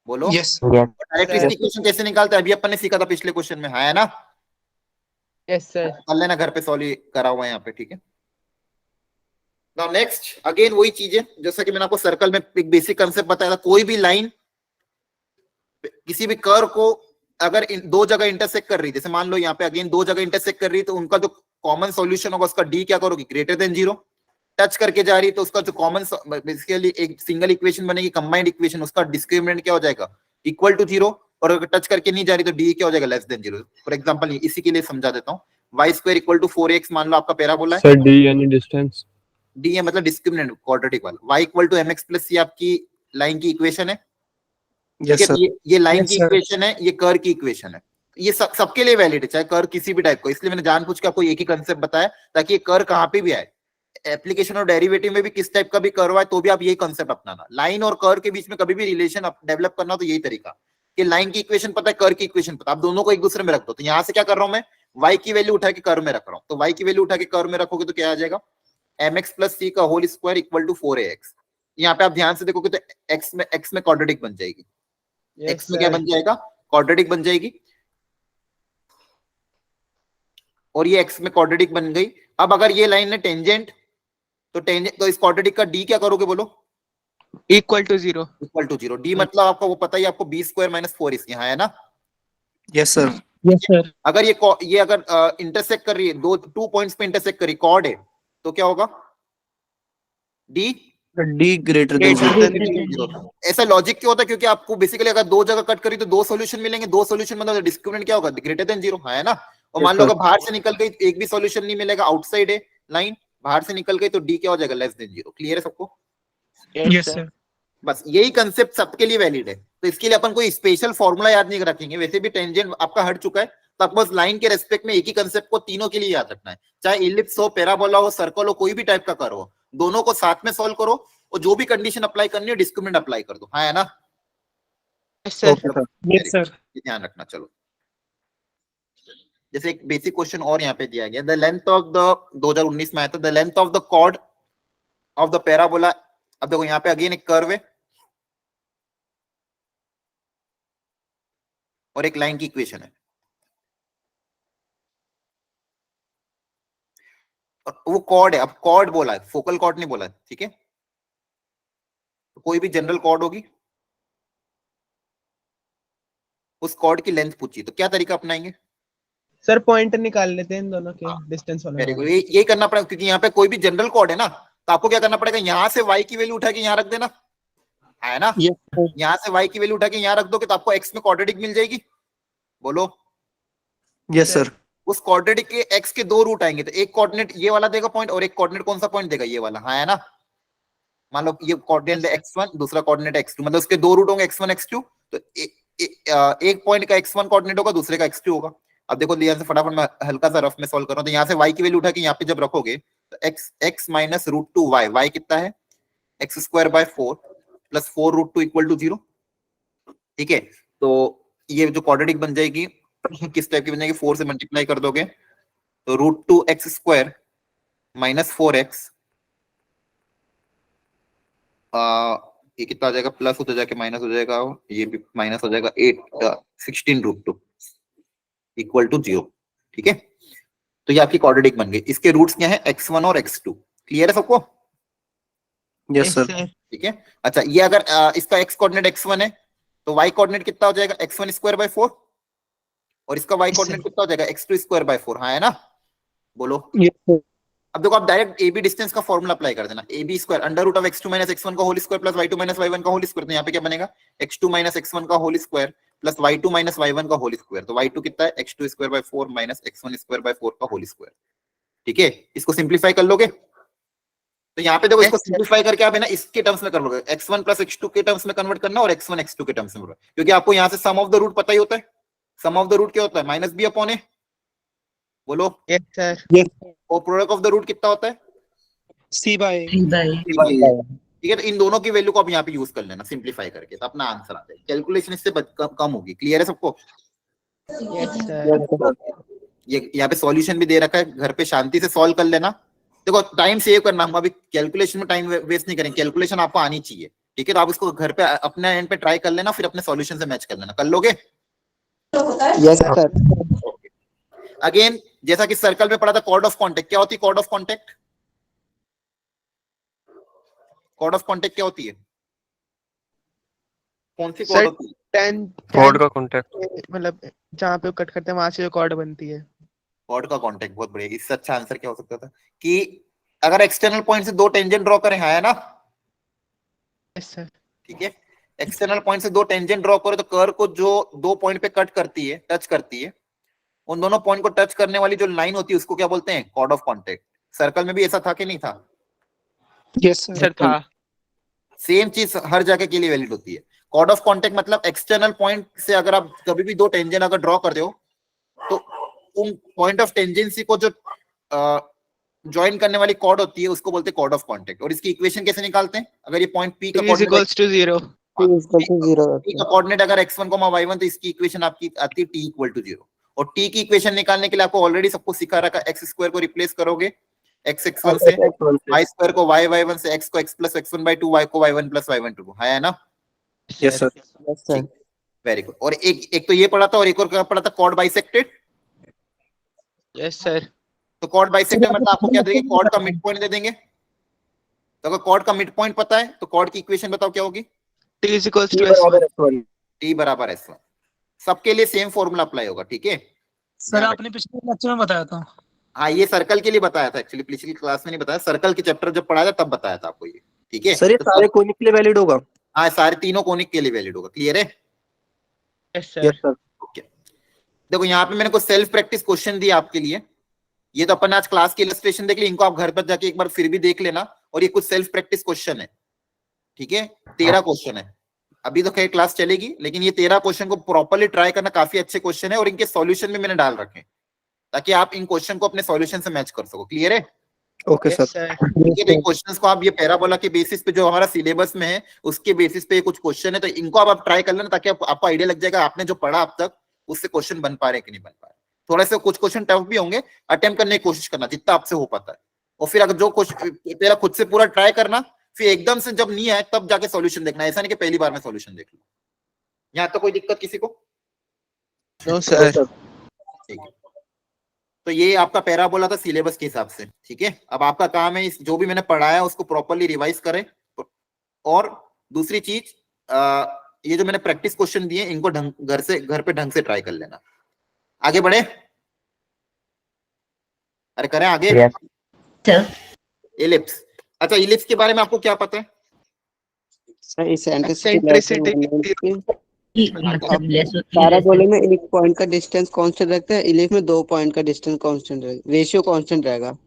बोलो। यस डायरेक्ट्रिक्स की इक्वेशन कैसे निकालते हैं, अभी अपन ने सीखा था पिछले क्वेश्चन में, है ना। Yes sir. कर लेना घर पे, सॉल्व करा हुआ है यहाँ पे, ठीक है। नाउ नेक्स्ट अगेन वही चीजें, जैसा कि मैंने आपको सर्कल में एक बेसिक कंसेप्ट बताया था, कोई भी लाइन किसी भी कर्व को अगर दो जगह इंटरसेक्ट कर रही, जैसे मान लो यहाँ पे अगेन 2 जगह इंटरसेक्ट कर रही, तो उनका जो कॉमन सॉल्यूशन होगा उसका डी क्या करोगे, >0। टच करके जा रही तो उसका जो कॉमन बेसिकली एक सिंगल इक्वेशन बनेगी, कंबाइंड इक्वेशन, उसका डिस्क्रिमिनेंट क्या हो जाएगा, =0, और अगर टच करके नहीं जा रही तो डी क्या हो जाएगा, <0। फॉर एग्जांपल इसी के लिए समझा देता हूँ, y² = 4x मान लो आपका पैराबोला है, सर डी यानी डिस्टेंस, डी है मतलब डिस्क्रिमिनेंट क्वाड्रेटिक वाला, y = mx + c आपकी लाइन की इक्वेशन है, यस सर ये लाइन Yes, की sir. इक्वेशन है, ये कर्व की इक्वेशन है, ये सबके लिए वैलिड है, चाहे कर्व किसी भी टाइप को, इसलिए मैंने जानबूझ के आपको एक ही कंसेप्ट बताया ताकि ये कर्व कहाँ पे भी आए, एप्लीकेशन और डेरिवेटिव में भी किस टाइप का भी कर्व आए तो भी आप यही कंसेप्ट अपनाना। लाइन और कर्व के बीच में कभी भी रिलेशन डेवलप करना तो यही तरीका, कि लाइन की इक्वेशन पता है, कर्व की इक्वेशन पता, आप दोनों को एक दूसरे में रख दो। तो यहाँ से क्या कर रहा हूं मैं, y की वैल्यू उठा के कर्व में रख रहा हूँ, तो y की वैल्यू उठा के कर्व में रखोगे तो क्या आ जाएगा, mx + c का होल स्क्वायर = 4ax। यहाँ पे आप ध्यान से देखोगे तो x में क्वाड्रेटिक बन जाएगी, x में क्या बन जाएगा, क्वाड्रेटिक बन जाएगी, और ये x में क्वाड्रेटिक बन गई। अब अगर ये लाइन है टेंजेंट, तो इस क्वाड्रेटिक का d क्या करोगे बोलो, equal to 0। Equal to 0। d मतलब आपको वो पता ही, आपको b² - 4 यहाँ है ना। Yes, sir. Yes sir. अगर ये अगर इंटरसेक्ट कर रही है, 2 पॉइंट्स पे इंटरसेक्ट कर रही, कॉर्ड है, तो क्या होगा, d D greater than Greater 0. than ऐसा लॉजिक क्यों होता है, क्योंकि आपको बेसिकली अगर दो जगह कट करी तो दो सॉल्यूशन मिलेंगे, दो सॉल्यूशन मतलब डिस्क्रिमिनेंट क्या होगा, ग्रेटर देन 0, है ना। और मान लो अगर बाहर से निकल गई तो एक भी सॉल्यूशन नहीं मिलेगा, आउटसाइड है लाइन, बाहर से निकल गई तो d क्या हो जाएगा, लेस देन 0। क्लियर है सबको? Yes sir. बस यही कंसेप्ट सबके लिए वैलिड है, तो इसके लिए अपन कोई स्पेशल फॉर्मूला याद नहीं रखेंगे, वैसे भी टेंजेंट आपका हट चुका है, तो आपको बस लाइन के रेस्पेक्ट में एक ही कंसेप्ट को तीनों के लिए याद रखना है, चाहे इलिप्स हो, पैराबोला हो, सर्कल हो, कोई भी टाइप का कर्व हो, दोनों को साथ में सॉल्व करो और जो भी कंडीशन अप्लाई करनी है डिस्क्रिमिनेंट अप्लाई कर दो, हाँ है ना। Yes sir. Okay, sir. Yes sir. ये ध्यान रखना। चलो जैसे एक बेसिक क्वेश्चन और यहाँ पे दिया गया, द लेंथ ऑफ द 2019 में आया था, the length of the chord of the parabola. अब देखो यहाँ पे अगेन एक कर्व है और एक लाइन की इक्वेशन है, और वो कॉर्ड है। अब कॉर्ड बोला है, फोकल कॉर्ड नहीं बोला है, ठीक है। तो कोई भी जनरल कॉर्ड होगी, उस कॉर्ड की लेंथ पूछी, तो क्या तरीका अपनाएंगे? सर पॉइंट निकाल लेते हैं इन दोनों के डिस्टेंस वाला। वेरी गुड, ये करना पड़ेगा, क्योंकि यहाँ पे कोई भी जनरल कॉर्ड है ना, तो आपको क्या करना पड़ेगा, यहाँ से y की वैल्यू उठा के यहाँ रख देना, है ना। यहाँ से y की वैल्यू उठा के यहाँ रख दोगे तो आपको x में क्वाड्रेटिक मिल जाएगी, बोलो। Yes, sir. उस क्वाड्रेटिक के x के दो रूट आएंगे, तो एक कोऑर्डिनेट ये वाला देगा पॉइंट, और एक कोऑर्डिनेट कौन सा पॉइंट देगा, ये वाला, हाँ है ना। मान लो ये कोऑर्डिनेट है x1, दूसरा कोऑर्डिनेट x2, मतलब उसके दो रूट होंगे x1 x2, तो एक पॉइंट का x1 कोऑर्डिनेट होगा, दूसरे का x2 होगा। अब देखो यहाँ से फटाफट मैं हल्का सा रफ में सॉल्व कर रहा हूँ, तो यहाँ से y की वैल्यू उठा के यहाँ पे जब रखोगे तो x माइनस √2y, y कितना है, x²/4 प्लस 4√2 इक्वल टू 0, ठीक है। तो ये जो क्वाड्रेटिक बन जाएगी किस टाइप की बन जाएगी, 4 से मल्टीप्लाई कर दोगे तो √2x² माइनस 4x, ये कितना आ जाएगा, प्लस होता जाके माइनस हो जाएगा, ये भी माइनस हो जाएगा, 16√2 इक्वल टू 0, ठीक है। तो ये आपकी क्वाड्रेटिक बन गई। इसके रूट्स क्या है, x1 और x2। क्लियर है सबको? Yes, sir. ठीक है। अच्छा, ये अगर इसका x कोऑर्डिनेट x1 है तो y कोऑर्डिनेट कितना हो जाएगा, x1²/4, और इसका y कोऑर्डिनेट कितना हो जाएगा, x2²/4, हाँ है ना, बोलो। अब देखो, आप डायरेक्ट ab डिस्टेंस का फॉर्मूला अप्लाई कर देना, ab² √x2 - x1 का whole square plus y2 - y1 का होल स्क्वायर, तो यहाँ पे क्या बनेगा, x2 - x1 का whole square plus y2 - y1 का होल स्क्वायर, तो y2 कितना है, x2²/4 माइनस x1²/4 का होल स्क्वायर, ठीक है। इसको सिंप्लीफाई कर लोगे तो यहाँ पे देखो, इसको सिंप्लीफाई करके आप है ना इसके टर्म्स में कर लोगे, x1 + x2 के टर्म्स में कन्वर्ट करना, और x1 x2 के टर्म्स में, क्योंकि आपको यहाँ से सम ऑफ द रूट पता ही होता है। सम ऑफ द रूट क्या होता है, -b/a, बोलो। Yes sir. और प्रोडक्ट ऑफ द रूट कितना होता है, c/a। ठीक है। तो इन दोनों की वैल्यू को आप यहाँ पे यूज कर लेना सिंप्लीफाई करके, तो अपना आंसर आ जाएगा। कैलकुलेशन इससे कम होगी। क्लियर है सबको? Yes sir. ये यहाँ पे सॉल्यूशन भी दे रखा है, घर पे शांति से सॉल्व कर लेना। देखो, टाइम सेव करना, हम अभी कैलकुलेशन में टाइम वेस्ट नहीं करेंगे, कैलकुलेशन आपको आनी चाहिए, ठीक है। तो आप इसको घर पे अपने एंड पे ट्राई कर लेना, फिर अपने सॉल्यूशन से मैच कर लेना। कर लोगे? Yes, sir. अगेन, जैसा कि सर्कल में पढ़ा था, कॉर्ड ऑफ कॉन्टेक्ट क्या होती है, chord of contact, chord of contact क्या होती है, कौन सी कॉर्ड होती है? Chord का contact. मतलब जहाँ पे कट करते हैं वहां से जो कॉर्ड बनती है। कॉर्ड का कॉन्टेक्ट, बहुत बढ़िया। इससे अच्छा आंसर क्या हो सकता था कि अगर एक्सटर्नल पॉइंट से दो टेंजेंट ड्रॉ करें, है ना, यस सर। ठीक है। एक्सटर्नल पॉइंट से दो टेंजेंट ड्रॉ करो तो कर्व को जो दो पॉइंट पे कट करती है, टच करती है, उन दोनों पॉइंट को टच करने वाली जो लाइन होती है उसको क्या बोलते हैं, कॉर्ड ऑफ कॉन्टेक्ट। सर्कल में भी ऐसा था कि नहीं था? यस सर था। सेम चीज हर जगह के लिए वैलिड होती है। कॉर्ड ऑफ कॉन्टेक्ट मतलब एक्सटर्नल पॉइंट से अगर आप कभी भी दो टेंजेंट अगर ड्रॉ करते हो तो उन पॉइंट ऑफ टेंजेंसी को जो ज्वाइन करने वाली कॉर्ड होती है उसको बोलते हैं कॉर्ड ऑफ कॉन्टेक्ट। और इसकी इक्वेशन कैसे निकालते हैं, अगर ये पॉइंट P का इज इक्वल्स टू 0। P का कोऑर्डिनेट अगर x1, y1 तो इसकी इक्वेशन आपकी आती है t = 0। और t की इक्वेशन निकालने के लिए आपको ऑलरेडी सबको सिखा रखा, x² को रिप्लेस करोगे x x1 से y स्क्वायर को y y1 से x को x plus x1 by 2 y को y1 प्लस y1 टू है ना? Yes sir. Yes sir. Very good. और एक तो ये पढ़ा था और एक और क्या पढ़ा था? Chord bisected. Yes sir. तो कॉर्ड बाइसेक्टेड मतलब आपको क्या देंगे? कॉर्ड का मिड पॉइंट दे देंगे। तो अगर कॉर्ड का मिड पॉइंट पता है तो कॉर्ड की इक्वेशन बताओ क्या होगी? t is equals to s1। t बराबर s1। सबके लिए सेम फॉर्मूला अप्लाई होगा, ठीक है? सर आपने पिछले लेक्चर में बताया था। हाँ, ये सर्कल के लिए बताया था एक्चुअली, पिछली क्लास में नहीं बताया, सर्कल के चैप्टर जब पढ़ाया था तब बताया था आपको ये, ठीक है? सर ये सारे कोनिक के लिए वैलिड होगा? हाँ, सारे तीनों कोनिक के लिए वैलिड होगा। क्लियर है? Yes sir. ओके, देखो यहाँ पे मैंने कुछ सेल्फ प्रैक्टिस क्वेश्चन दिए आपके लिए। ये तो अपन आज क्लास की इलस्ट्रेशन देख ली, इनको आप घर पर जाके एक बार फिर भी देख लेना। और ये कुछ सेल्फ प्रैक्टिस क्वेश्चन है, ठीक है? 13 क्वेश्चन है। अभी तो खैर क्लास चलेगी, लेकिन ये 13 क्वेश्चन को प्रॉपर्ली ट्राई करना। काफी अच्छे क्वेश्चन है और इनके सॉल्यूशन भी मैंने डाल रखे हैं ताकि आप इन क्वेश्चन को अपने सॉल्यूशन से मैच कर सको। क्लियर है? Okay sir. ठीक है, क्वेश्चंस को आप ये पैराबोला के बेसिस पे जो हमारा सिलेबस में है उसके बेसिस पे कुछ क्वेश्चन है, तो इनको आप ट्राई कर लेना ताकि आपको आइडिया लग जाएगा आपने जो पढ़ा अब तक उससे क्वेश्चन बन पा रहे कि नहीं बन पा रहे। थोड़ा सा कुछ क्वेश्चन टफ भी होंगे, अटेम्प्ट करने की कोशिश करना जितना आपसे हो पाता है। और फिर अगर जो क्वेश्चन तेरा खुद से पूरा ट्राई करना, फिर एकदम से जब नहीं आए तब जाके सॉल्यूशन देखना। ऐसा नहीं कि पहली बार में सॉल्यूशन देख लो। यहाँ तो कोई दिक्कत किसी को? No sir. ठीक है, तो ये आपका पैराबोला था सिलेबस के हिसाब से, ठीक है? अब आपका काम है इस जो भी मैंने पढ़ाया उसको प्रॉपर्ली रिवाइज करें। और दूसरी चीज, ये जो मैंने प्रैक्टिस क्वेश्चन दिए इनको घर पे ढंग से ट्राई कर लेना। आगे बढ़े? अरे करें आगे। इलिप्स। अच्छा, इलिप्स के बारे में आपको क्या पता है? पैराबोला में एक पॉइंट का डिस्टेंस कांस्टेंट रखता है, इलिप्स में 2 पॉइंट का डिस्टेंस कांस्टेंट रहेगा, रेशियो कांस्टेंट रहेगा।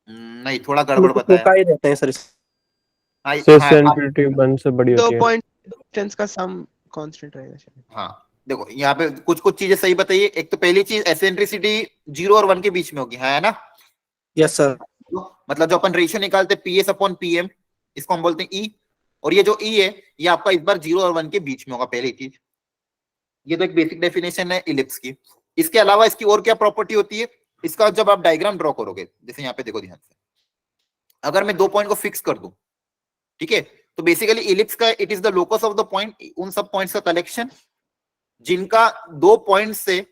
नहीं, थोड़ा गड़बड़ बताया। का ही रहते हैं सर। सेंसिटिविटी 1 से बड़ी होती 2 है। पॉइंट डिस्टेंस का सम कांस्टेंट रहेगा शायद। हाँ, देखो यहाँ पे कुछ चीजें सही बताइए। एक तो पहली चीज, एसेंट्रिसिटी 0 और 1 के बीच में होगी, है ना? Yes sir. मतलब जो अपन रेशियो निकालते हैं PS अपॉन PM, इसको हम बोलते हैं E। और ये जो E है ये आपका इस बार 0 और 1 के बीच में होगा, पहली चीज। ये तो एक बेसिक डेफिनेशन है इलिप्स की। इसके अलावा इसकी और क्या प्रॉपर्टी होती है? इसका जब आप डायग्राम ड्रॉ करोगे, जैसे यहाँ पे देखो ध्यान से, अगर मैं 2 पॉइंट को फिक्स कर दूं, ठीक है, तो बेसिकली इलिप्स का it is the locus of the point, उन सब पॉइंट्स का कलेक्शन जिनका 2 पॉइंट से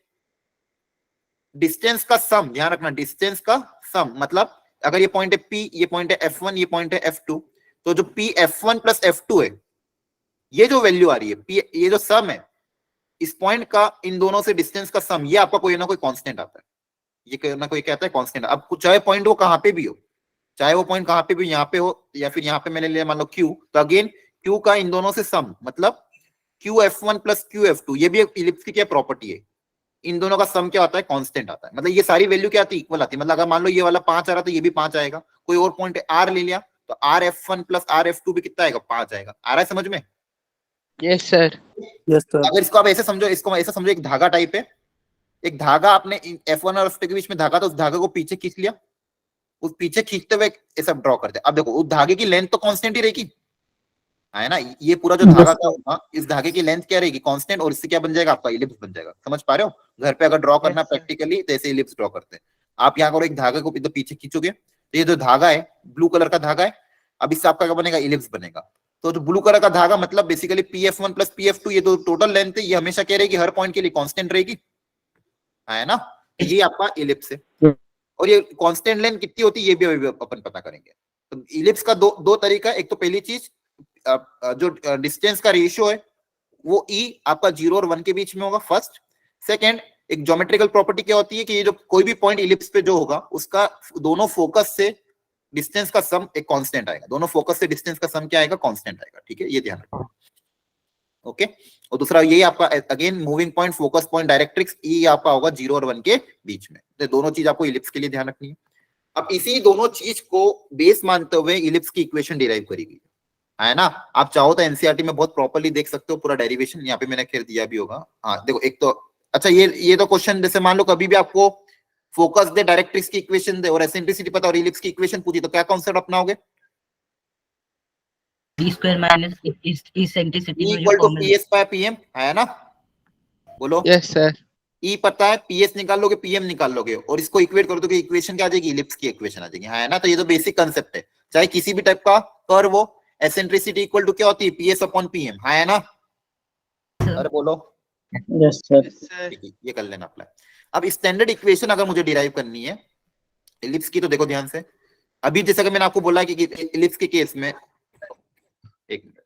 डिस्टेंस का सम। ध्यान रखना, डिस्टेंस का सम मतलब अगर ये पॉइंट है P, ये पॉइंट है F1, ये पॉइंट है F2, तो जो P F1 प्लस F2 है, ये जो वैल्यू आ रही है P, ये जो सम है इस पॉइंट का इन दोनों से डिस्टेंस का सम, ये आपका कोई ना कोई कांस्टेंट आता है। ये कोई ना कोई कहता है कांस्टेंट। अब चाहे पॉइंट वो कहां पे भी हो, चाहे वो पॉइंट कहां पे भी, यहाँ पे हो या फिर यहाँ पे मैंने लिया मान लो Q, तो अगेन Q का इन दोनों से सम मतलब QF1 प्लस QF2, ये भी एक इलिप्स की क्या प्रॉपर्टी है, इन दोनों का सम क्या आता है? कांस्टेंट आता है। मतलब ये सारी वैल्यू क्या आती है? इक्वल आती है। मतलब अगर मान लो ये वाला 5 आ रहा तो ये भी 5 आएगा। कोई और पॉइंट R ले लिया तो RF1 प्लस RF2 भी कितना आएगा? 5 आएगा। आ रहा है समझ में? Yes sir. Yes sir. अगर इसको आप ऐसे समझो, इसको ऐसे समझो एक धागा टाइप है। एक धागा आपने F1 और F2 के बीच में धागा, तो उस धागे को पीछे खींच लिया, उस पीछे खींचते हुए ऐसा ड्रॉ करते हैं। अब देखो उस धागे की लेंथ तो कांस्टेंट ही रहेगी, है ना? ये पूरा जो धागा का होगा, इस धागे की लेंथ क्या रहेगी? कांस्टेंट। और इससे क्या बन जाएगा? आपका इलिप्स बन जाएगा। समझ पा रहे हो? घर पे अगर ड्रॉ करना प्रैक्टिकली तो ऐसे इलिप्स ड्रॉ करते हैं। आप यहाँ करो, एक धागे को पीछे खींचोगे तो ये जो धागा है ब्लू कलर का धागा है, अब इससे आपका क्या बनेगा? इलिप्स बनेगा। तो जो ब्लू कलर का धागा मतलब बेसिकली PF1 प्लस PF2, ये तो टोटल लेंथ है, ये हमेशा क्या रहेगी? हर पॉइंट के लिए कांस्टेंट रहेगी, है ना? ये आपका इलिप्स है। और ये कांस्टेंट लेंथ कितनी होती है ये भी अपन पता करेंगे। तो इलिप्स का दो तरीका। एक तो पहली चीज जो डिस्टेंस का रेशियो है वो E आपका 0 और 1 के बीच में होगा, फर्स्ट। सेकंड, एक ज्योमेट्रिकल प्रॉपर्टी क्या होती है कि ये जो कोई भी पॉइंट इलिप्स पे जो होगा उसका दोनों फोकस से डिस्टेंस का सम एक कांस्टेंट आएगा। दोनों फोकस से डिस्टेंस का सम क्या आएगा? कांस्टेंट आएगा। ठीक है, ये ध्यान रखना। ओके। और दूसरा ये आपका again moving point, focus point, directrix, ये आपका होगा 0 और 1 के बीच में। तो दोनों चीज आपको इलिप्स के लिए ध्यान रखनी है। अब इसी दोनों चीज को बेस मानते हुए इलिप्स की इक्वेशन डिराइव करी गई है ना? आप चाहो तो एनसीईआरटी में बहुत प्रॉपर्ली देख सकते हो पूरा डेरिवेशन, यहाँ पे मैंने खैर दिया भी होगा। हाँ देखो, एक तो अच्छा ये तो क्वेश्चन, जैसे मान लो कभी भी आपको फोकस दे, डायरेक्ट्रिक्स की इक्वेशन दे और एसेंट्रिसिटी पता और इलिप्स की इक्वेशन पूछी, तो क्या कॉन्सेप्ट अपनाओगे? d square minus eccentricity equal to PS by PM, है ना? बोलो। Yes sir. ई पता है, पीएस निकाल लोगे, पीएम निकाल लोगे, और इसको इक्वेट कर दोगे, इक्वेशन क्या आ जाएगी, इलिप्स की इक्वेशन आ जाएगी, है ना। तो ये तो बेसिक कंसेप्ट है, चाहे किसी भी टाइप का कर्व हो, एसेंट्रिसिटी इक्वल टू क्या होती है, पीएस अपॉन पीएम, है ना। अरे बोलो। Yes sir. ठीक है, ये कर लेना अप्लाई। अब स्टैंडर्ड इक्वेशन अगर मुझे डिराइव करनी है इलिप्स की, तो देखो ध्यान से, अभी जैसा कि मैंने आपको बोला कि इलिप्स के केस में, एक मिनट,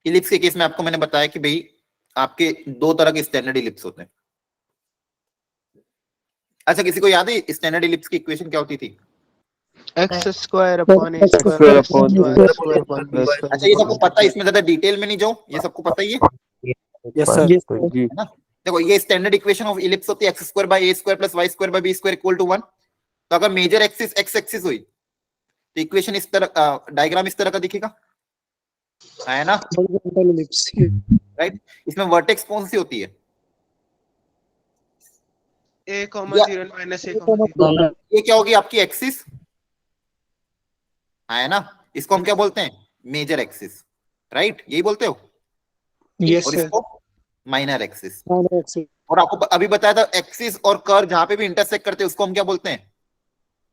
इलिप्स के केस में आपको मैंने बताया कि भाई आपके दो तरह के स्टैंडर्ड इलिप्स होते हैं। अच्छा, किसी को याद है स्टैंडर्ड इलिप्स की इक्वेशन क्या होती थी? X square upon a square square plus upon y square upon b square. अच्छा, ये सबको पता है, इसमें ज्यादा डिटेल में नहीं जाऊं, ये सबको पता ही है, यस सर। जी। है ना। देखो ये स्टैंडर्ड इक्वेशन ऑफ इलिप्स होती है, X square by A square plus Y square by B square equal to 1। तो अगर मेजर एक्सिस एक्स एक्सिस हुई तो इक्वेशन इस तरह, डायग्राम इस तरह का दिखेगा, है ना, राइट। इसमें वर्टेक्स कौन सी होती है? ए कॉमा 0 माइनस ए कॉमा 0। ये क्या होगी आपकी एक्सिस, है ना, इसको हम क्या बोलते हैं, मेजर एक्सिस, राइट, यही बोलते हो। यस और सर। इसको माइनर एक्सिस। और आपको अभी बताया था एक्सिस और कर्व जहां पे भी इंटरसेक्ट करते हैं उसको हम क्या बोलते हैं,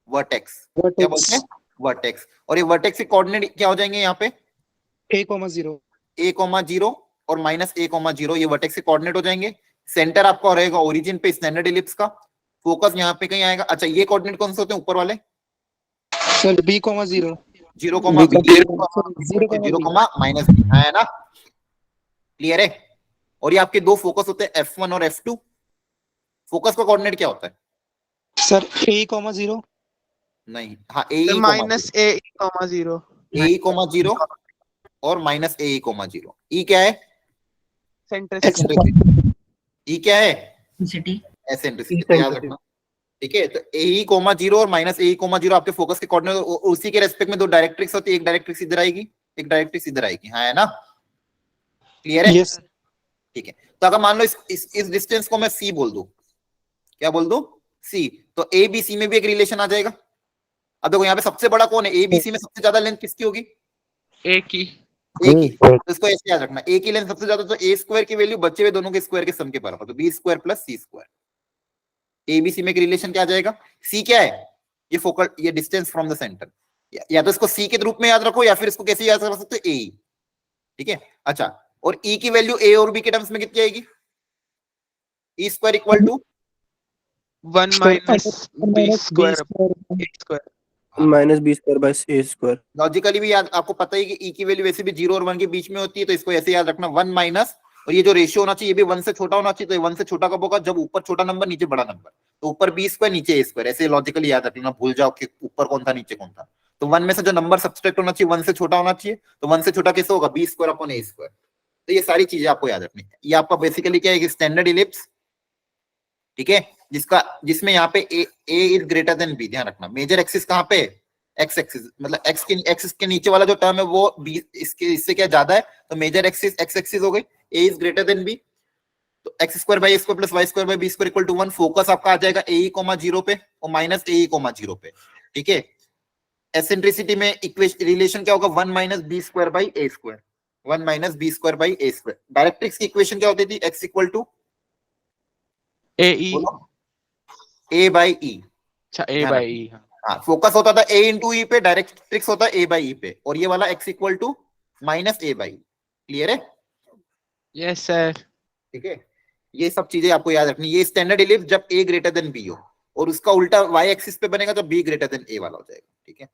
वर्टेक्स। क्या बोलते हैं, वर्टेक्स। और ये वर्टेक्स के कोऑर्डिनेट क्या हो जाएंगे यहाँ पे, a,0 और माइनस a,0, ये वर्टेक्स के कोऑर्डिनेट हो जाएंगे। सेंटर आपका रहेगा ओरिजिन पे स्टैंडर्ड इलिप्स का, फोकस यहाँ पे कहीं आएगा। अच्छा, ये कोऑर्डिनेट कौन से होते हैं ऊपर वाले? सर b,0 0, 0, माइनस b, है ना, क्लियर है। और ये आपके दो फोकस होते हैं f1 और f2। फोकस का कोऑर्डिनेट क्या होता है सर a,0 नहीं, हाँ a, minus A comma 0 a,0 और माइनस a,0। ई क्या है, सेंट्रिसिटी। ई क्या है, एसेंट्रिसिटी, तो याद रखना, ठीक है। तो a,0 और माइनस a,0 आपके फोकस के कोऑर्डिनेट, उसी के रेस्पेक्ट में दो डायरेक्ट्रिक्स होती है, एक डायरेक्ट्रिक्स इधर आएगी, एक डायरेक्ट्रिक्स इधर आएगी, है ना, क्लियर है। यस ठीक है, तो अगर मान लो इस डिस्टेंस को मैं c बोल दूं, क्या बोल दूं, c, तो a b c में भी एक रिलेशन आ जाएगा। अब देखो यहाँ पे सबसे बड़ा कौन है, a b c में सबसे ज्यादा लेंथ किसकी होगी, ए की। a की। तो इसको ऐसे याद रखना, a की लेंथ सबसे ज्यादा, तो a स्क्वायर की वैल्यू बचे हुए दोनों के स्क्वायर के सम के बराबर, तो b square plus c square. a b c में एक रिलेशन क्या आ जाएगा, c क्या है, ये फोकल, ये डिस्टेंस फ्रॉम द सेंटर, या तो इसको c के रूप में याद रखो, या फिर इसको कैसे याद कर सकते हो, a, ठीक है। अच्छा, और e की वैल्यू a और b के टर्म्स में कितनी आएगी, e square equal to 1 minus B square A square. Minus B square by A square. Logically भी याद, आपको पता ही कि e की वैल्यू वैसे भी 0 और 1 के बीच में होती है, तो इसको ऐसे याद रखना 1 माइनस, और ये जो रेशियो होना चाहिए ये भी 1 से छोटा होना चाहिए, तो 1 से छोटा कब होगा, जब ऊपर छोटा नंबर नीचे बड़ा नंबर, तो ऊपर बी स्क्वायर नीचे ए स्क्वायर, ऐसे लॉजिकली याद रखना, भूल जाओ कि ऊपर कौन था नीचे कौन था। तो 1 में से जो नंबर सब्सट्रैक्ट होना चाहिए 1 से छोटा होना चाहिए, तो 1 से छोटा कैसे होगा, B square upon a square. तो ये सारी चीजें आपको याद रखनी है। ये आपका बेसिकली क्या है, स्टैंडर्ड इलिप्स, ठीक है, जिसमें यहाँ पे a is greater than b, ध्यान रखना। मेजर एक्सिस कहाँ पे, एक्स एक्सिस, मतलब एक्सिस के नीचे वाला जो टर्म है वो b इससे क्या ज्यादा है, तो मेजर एक्सिस एक्स एक्सिस हो गई, a is greater than b, तो X square by A square plus Y square by B square equal to 1। Focus आपका आ जाएगा a,0 पे और माइनस a,0 पे, ठीक है। एसेंट्रिसिटी में इक्वेशन रिलेशन क्या होगा, 1 minus B square by A square, 1 minus B square by A square. Directrix की इक्वेशन क्या होती थी, x equal to A E, a by e। अच्छा ए बाई ई। हाँ, फोकस होता था a इंटू ई पे, डायरेक्ट्रिक्स होता है a बाई ई पे, और ये वाला x equal to minus a by. Clear है, यस सर। ठीक है। ये सब चीजें आपको याद रखनी। ये स्टैंडर्ड इलिप्स जब a ग्रेटर देन b हो, और उसका उल्टा y एक्सिस पे बनेगा तो b ग्रेटर देन a वाला हो जाएगा, ठीक है।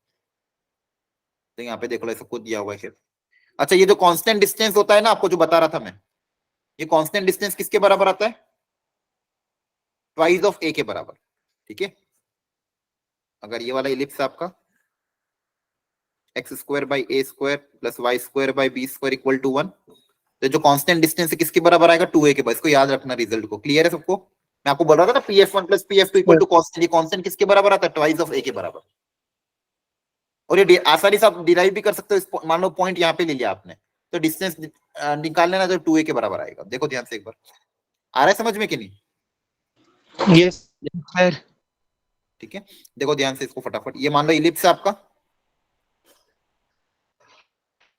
तो यहाँ पे देख लो ऐसा खुद दिया हुआ है। अच्छा, ये जो कांस्टेंट डिस्टेंस होता है ना, आपको जो बता रहा था मैं, ये कांस्टेंट डिस्टेंस किसके बराबर आता है, ट्वाइस ऑफ a के बराबर, ठीक है। अगर ये वाला इलिप्स आपका X square by A square plus Y square by B square equal to 1, तो जो कांस्टेंट डिस्टेंस है किसके बराबर आएगा, 2a के बराबर। इसको याद रखना रिजल्ट को, क्लियर है सबको। मैं आपको बोल रहा था ना pf1 plus pf2 equal to constant, ये कांस्टेंट किसके बराबर आता है, ट्वाइस ऑफ a के बराबर। और ये आसानी से आप डिराइव भी कर सकते हो, मान लो पॉइंट यहाँ पे ले लिया आपने, तो डिस्टेंस निकाल लेना, तो 2a के बराबर आएगा। देखो ध्यान से एक बार, आ रहा है समझ में कि नहीं, यस सर। ठीक है। देखो ध्यान से इसको फटाफट, ये मान लो इलिप्स है आपका,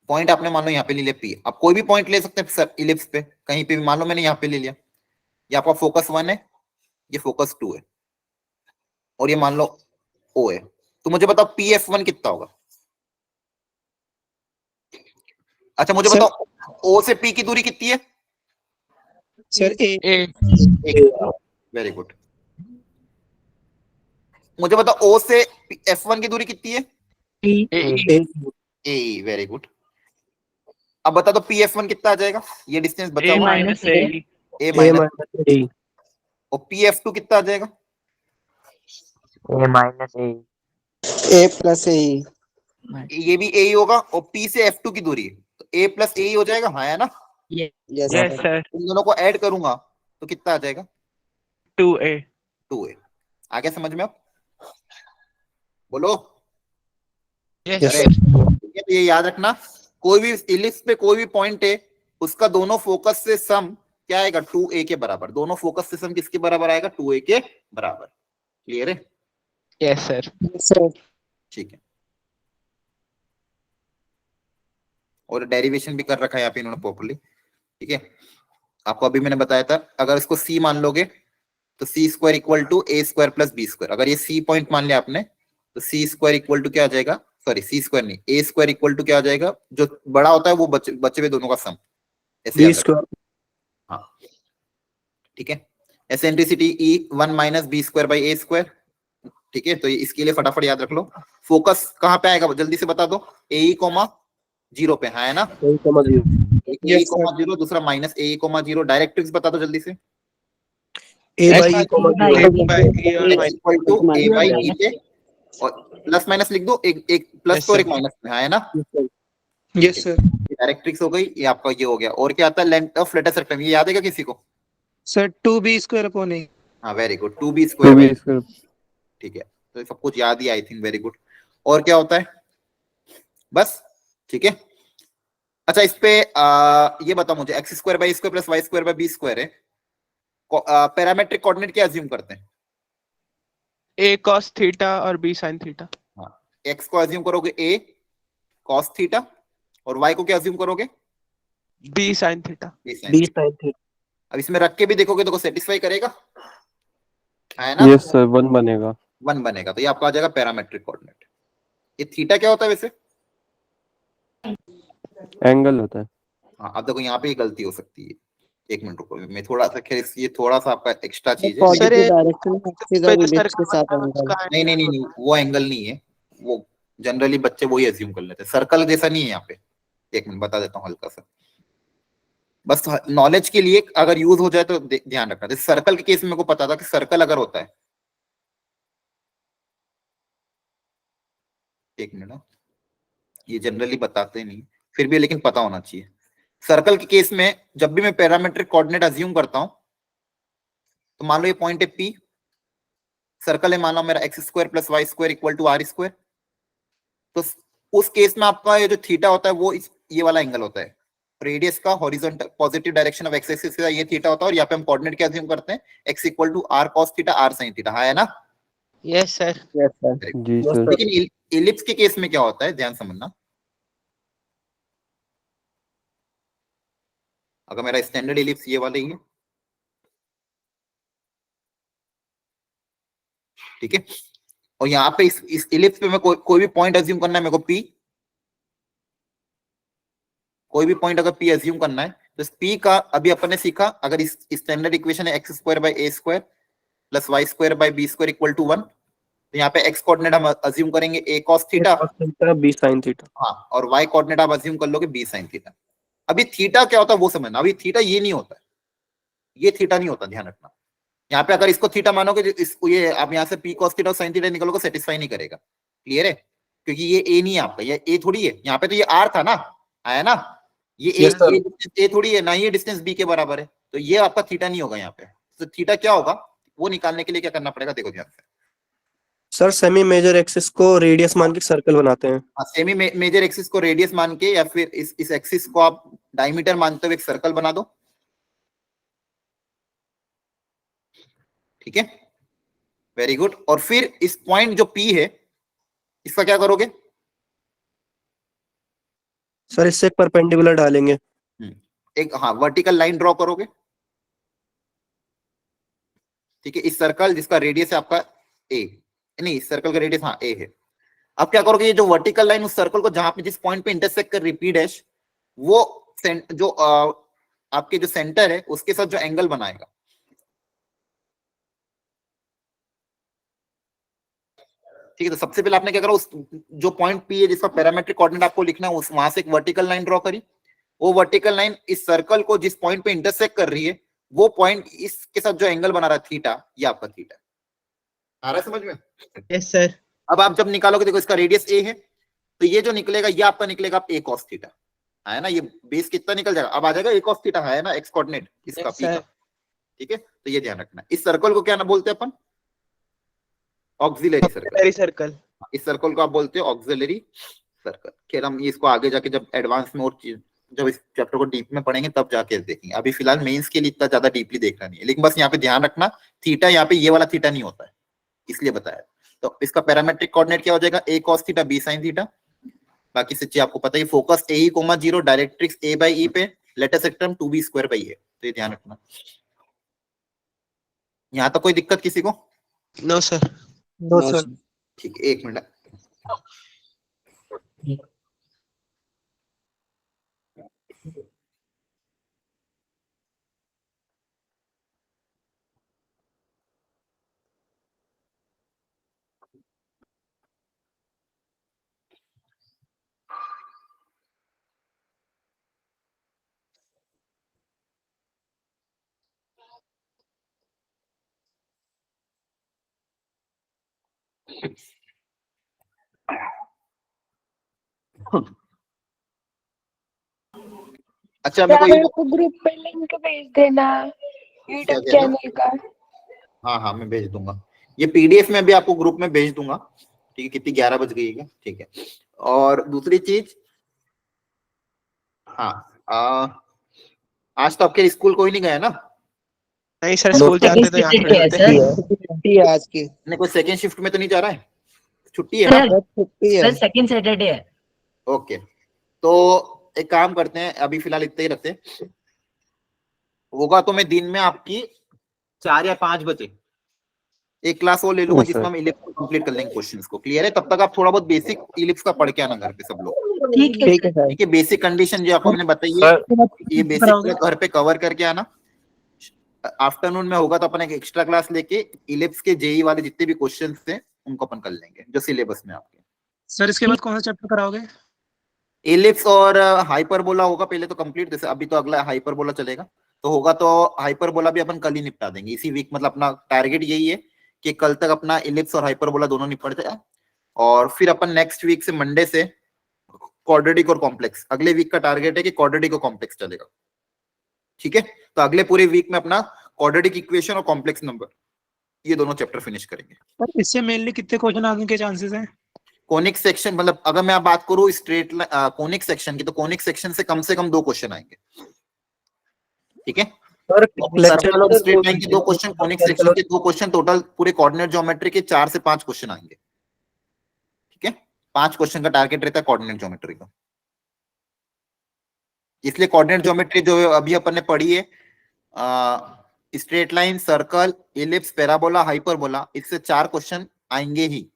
पॉइंट आपने मान लो यहाँ पे ले लिया P, आप कोई भी पॉइंट ले सकते हैं सर इलिप्स पे, कहीं पे भी, मान लो मैंने यहाँ पे ले लिया, ये आपका फोकस 1 है, ये फोकस 2 है, और ये मान लो O है, तो मुझे बताओ PF1 कितना होगा? अच्छा मुझे सर- बताओ O से P की दूरी कितनी है? Sir a very good. मुझे बताओ O से F1 की दूरी कितनी है? ए, वेरी गुड। अब बता दो PF1 कितना आ जाएगा? ये डिस्टेंस बचा A हुआ है, minus A. A A minus, minus A और PF2 कितना आ जाएगा? A minus A. A plus A. ये भी A ही होगा, और P से F2 की दूरी है, तो A प्लस A ही हो जाएगा, हाँ है ना? Yes Yes sir. इन दोनों को ऐड करूंगा तो कितना आ जाएगा? 2A. 2A। आगे समझ में आप बोलो। Yes Yes, sir. ठीक है, तो ये याद रखना, कोई भी इलिप्स पे कोई भी पॉइंट है, उसका दोनों फोकस से सम क्या आएगा? 2A के बराबर। दोनों फोकस से सम किसके बराबर आएगा? 2A के बराबर। क्लियर है? Yes sir. सर। ठीक है, और डेरिवेशन भी कर रखा है यहाँ पे इन्होंने प्रॉपर्ली। ठीक है, आपको अभी मैंने बताया था, अगर इसको C मान लोगे तो C square equal to A square plus B square. अगर ये C पॉइंट मान लिया आपने तो C स्क्वायर इक्वल टू क्या आ जाएगा? सॉरी C स्क्वायर नहीं, A स्क्वायर इक्वल टू क्या आ जाएगा? जो बड़ा होता है वो बचे हुए दोनों का सम, ऐसे बी याद रखना। स्क्वायर हाँ ठीक है, eccentricity E1 minus B square by A square. ठीक है, तो इसके लिए फटाफट याद रख लो, फोकस कहाँ पे आएगा जल्दी से बता दो? AE,0 पे, हाँ है ना? ए कॉमा जीरो एक AE,0, दूसरा माइनस AE,0। डायरेक्ट बता दो जल्दी से। A by E comma zero equal to A by E पे, और प्लस माइनस लिख दो, एक प्लस Yes, और sir. एक माइनस में, हाँ है ना? Yes sir. डायरेक्ट्रिक्स हो गई, ये आपका ये हो गया। और क्या आता है? लेंथ ऑफ लेटेस्ट रेक्टेंगल, ये याद है क्या किसी को? सर 2b स्क्वायर अपॉन ए। हाँ very good, 2B square. 2B square. ठीक है, तो ये सब कुछ याद ही, आई थिंक, वेरी गुड। और क्या होता है? बस ठीक है। अच्छा इस पे ये बताओ मुझे, X square by square plus Y square by B square है, पैरामेट्रिक कोऑर्डिनेट क्या अज्यूम करते हैं? A cos theta और B sin theta. हाँ, एक्स को अज्यूम करोगे A cos थीटा, और वाई को क्या अज्यूम करोगे? B sin theta. B sin B theta. Sine theta. अब इसमें रख के भी देखोगे तो सेटिस्फाई करेगा, है ना? यस सर 1 बनेगा। 1 बनेगा, तो ये आपका आ जाएगा पैरामेट्रिक कोऑर्डिनेट। ये थीटा क्या होता है वैसे? एंगल होता है। हाँ, अब देखो यहाँ पे ये गलती हो सकती है, एक मिनट रुको, मैं थोड़ा सा, खैर ये थोड़ा सा आपका एक्स्ट्रा चीज है, सर, लेकिन डायरेक्शन में एक्सिस और इलिप्स के साथ एंगल। नहीं, वो एंगल नहीं है, वो जनरली बच्चे वही अज्यूम कर लेते हैं, सर्कल जैसा नहीं है यहाँ पे। एक मिनट बता देता हूँ हल्का सा, बस नॉलेज के लिए, अगर यूज हो जाए तो ध्यान रखना। जैसे सर्कल के केस में मेरे को पता था कि सर्कल अगर होता है, एक मिनट, ये जनरली बताते नहीं फिर भी, लेकिन पता होना चाहिए। सर्कल के केस में जब भी मैं पैरामेट्रिक कोऑर्डिनेट अज्यूम करता हूं, तो मान लो ये पॉइंट है P, सर्कल है मान लो मेरा X square plus Y square equal to R square, तो उस केस में आपका ये जो थीटा होता है वो ये वाला एंगल होता है, रेडियस का horizontal positive direction of x axis का ये थीटा होता है, और यहाँ पे हम कोऑर्डिनेट क्या अज्यूम करते हैं? x equal to r cos theta r sin theta, हाँ है ना? Yes sir. Yes sir. जी सर। लेकिन इलिप्स के केस में क्या होता है, ध्यान समझना, अगर मेरा स्टैंडर्ड इलिप्स ये वाला ही है, ठीक है, और यहाँ पे इस इलिप्स पे मैं कोई भी पॉइंट अज्यूम करना है मेरे को P, कोई भी पॉइंट अगर P अज्यूम करना है, तो इस P का अभी अपन ने सीखा, अगर इस स्टैंडर्ड इक्वेशन है X square by A square plus Y square by B square equal to 1, तो यहाँ पे एक्स कोऑर्डिनेट हम अज्यूम करेंगे a cos theta, B sine theta. हाँ, और y कोऑर्डिनेट आप अज्यूम कर लोगे b sin थीटा। अभी थीटा क्या होता है वो समझना, अभी थीटा ये नहीं होता है, ये थीटा नहीं होता, ध्यान रखना। यहाँ पे अगर इसको थीटा मानोगे, इसको ये आप यहाँ से p cos थीटा और sin थीटा निकलोगे, सेटिस्फाई नहीं करेगा। क्लियर है? क्योंकि ये a नहीं है आपका, ये a थोड़ी है, यहाँ पे तो ये r था ना, आया ना, ये a थोड़ी है ना, ये डिस्टेंस b के बराबर है, तो ये आपका थीटा नहीं होगा यहाँ पे। तो थीटा क्या होगा वो निकालने के लिए क्या करना पड़ेगा, देखो ध्यान से। सर सेमी मेजर एक्सिस को रेडियस मान के सर्कल बनाते हैं। हाँ, सेमी मेजर एक्सिस को रेडियस मान के, या फिर इस एक्सिस को आप डायमीटर मानते हुए एक सर्कल बना दो, ठीक है, वेरी गुड। और फिर इस पॉइंट जो P है, इसका क्या करोगे? सर इससे एक परपेंडिकुलर डालेंगे। एक हाँ वर्टिकल लाइन ड्रॉ करोगे, ठीक है, इस सर्कल जिसका रेडियस है आपका ए, नहीं इस सर्कल का रेडियस हाँ ए है। अब क्या करोगे, ये जो वर्टिकल लाइन उस सर्कल को जहां पे जिस पॉइंट पे इंटरसेक्ट कर रिपीट डैश, वो जो आपके जो सेंटर है उसके साथ जो एंगल बनाएगा, ठीक है। तो सबसे पहले आपने क्या करा, उस जो पॉइंट पी है जिसका पैरामेट्रिक कोऑर्डिनेट आपको लिखना है, उस वहां से एक वर्टिकल लाइन ड्रॉ करी। वो वर्टिकल लाइन इस सर्कल को जिस पॉइंट पे इंटरसेक्ट कर रही है, वो पॉइंट इसके साथ जो एंगल बना रहा है थीटा, ये आपका थीटा आ रहा है समझ में? Yes sir. अब आप जब निकालोगे, देखो इसका रेडियस ए है, तो ये जो निकलेगा ये आपका निकलेगा आप ए कॉस थीटा, है ना। ये बेस कितना निकल जाएगा, अब आ जाएगा ए कॉस थीटा, है ना, एक्स कोऑर्डिनेट इसका Yes, पी का, sir. ठीक है। तो ये ध्यान रखना, इस सर्कल को क्या ना बोलते हैं अपन, ऑक्सिलरी सर्कल। Auxiliary circle. इस सर्कल को आप बोलते हो ऑक्सिलरी सर्कल। खैर हम इसको आगे जाके जब एडवांस में और चीज, जब इस चैप्टर को डीप में पढ़ेंगे तब जाके देखेंगे। अभी फिलहाल मेंस के लिए इतना ज्यादा डीपली देखना नहीं है, लेकिन बस यहाँ पे ध्यान रखना थीटा यहाँ पे ये वाला थीटा नहीं होता है, इसलिए बताया। तो इसका पैरामेट्रिक कोऑर्डिनेट क्या हो जाएगा, a cos theta b sin theta. बाकी से चीज आपको पता है, focus A comma 0, directrix a by e पे, latus rectum 2b square by है, तो ये ध्यान रखना। यहाँ तक कोई दिक्कत किसी को? No sir. No sir. ठीक है, एक मिनट। अच्छा मेरे को ये मेरे को ग्रुप पे लिंक भेज देना यूट्यूब क्या कहना? चैनल का। हाँ हाँ मैं भेज दूंगा, ये पीडीएफ में भी आपको ग्रुप में भेज दूंगा, ठीक है। कितनी 11 बज गई है, ठीक है। और दूसरी चीज, हाँ आज तो आपके स्कूल कोई नहीं गया ना? नहीं सर, स्कूल जाते तो यहाँ थोड़े होते। छुट्टी है आज की। नहीं कोई सेकंड शिफ्ट में तो नहीं जा रहा है? छुट्टी है ना? छुट्टी है। सेकंड सैटरडे है। ओके, तो एक काम करते हैं, अभी फिलहाल इतना ही रखते हैं। होगा तो मैं दिन में आपकी 4 या 5 बजे एक क्लास वो ले लूंगा जिसमें हम इलिप्स को कंप्लीट कर लेंगे, क्वेश्चंस को। क्लियर है? तब तक आप थोड़ा बहुत बेसिक इलिप्स का पढ़ के आना घर पे सब लोग, ठीक है सर। ठीक है। बेसिक कंडीशन जो आपको मैंने बताई है, ये बेसिक घर पे कवर करके आना। आफ्टरनून में होगा तो अपन एक एक्स्ट्रा क्लास लेके इलिप्स के जेई वाले जितने भी क्वेश्चंस थे उनको अपन कर लेंगे जो सिलेबस में आपके। सर इसके बाद कौन सा चैप्टर कराओगे? इलिप्स और हाइपरबोला होगा पहले तो कंप्लीट, जैसे अभी तो अगला हाइपरबोला चलेगा, तो होगा तो हाइपरबोला भी अपन कल ही निपटा देंगे इसी वीक। मतलब अपना टारगेट यही है कि कल तक अपना इलिप्स और हाइपरबोला दोनों निपट जाए, और फिर अपन नेक्स्ट वीक से मंडे से क्वाड्रेटिक और कॉम्प्लेक्स, अगले वीक का टारगेट है कि क्वाड्रेटिक और कॉम्प्लेक्स चलेगा, ठीक है। तो अगले पूरे वीक में अपना क्वाड्रेटिक इक्वेशन और कॉम्प्लेक्स नंबर ये दोनों चैप्टर फिनिश करेंगे। सर इससे मेनली कितने क्वेश्चन आने के चांसेस हैं? कोनिक सेक्शन, मतलब अगर मैं बात करूं स्ट्रेट कोनिक सेक्शन की, तो कोनिक सेक्शन से कम 2 क्वेश्चन आएंगे, ठीक है। सर्कल और स्ट्रेट लाइन के 2 क्वेश्चन, कोनिक सेक्शन के 2 क्वेश्चन, टोटल पूरे कोऑर्डिनेट ज्योमेट्री के 4 से 5 क्वेश्चन आएंगे, ठीक है। 5 क्वेश्चन का टारगेट रहता है कोऑर्डिनेट ज्योमेट्री का। इसलिए कोऑर्डिनेट ज्योमेट्री जो अभी अपन ने पढ़ी है, straight line, circle, ellipse, parabola, hyperbola, इससे 4 क्वेश्चन आएंगे ही,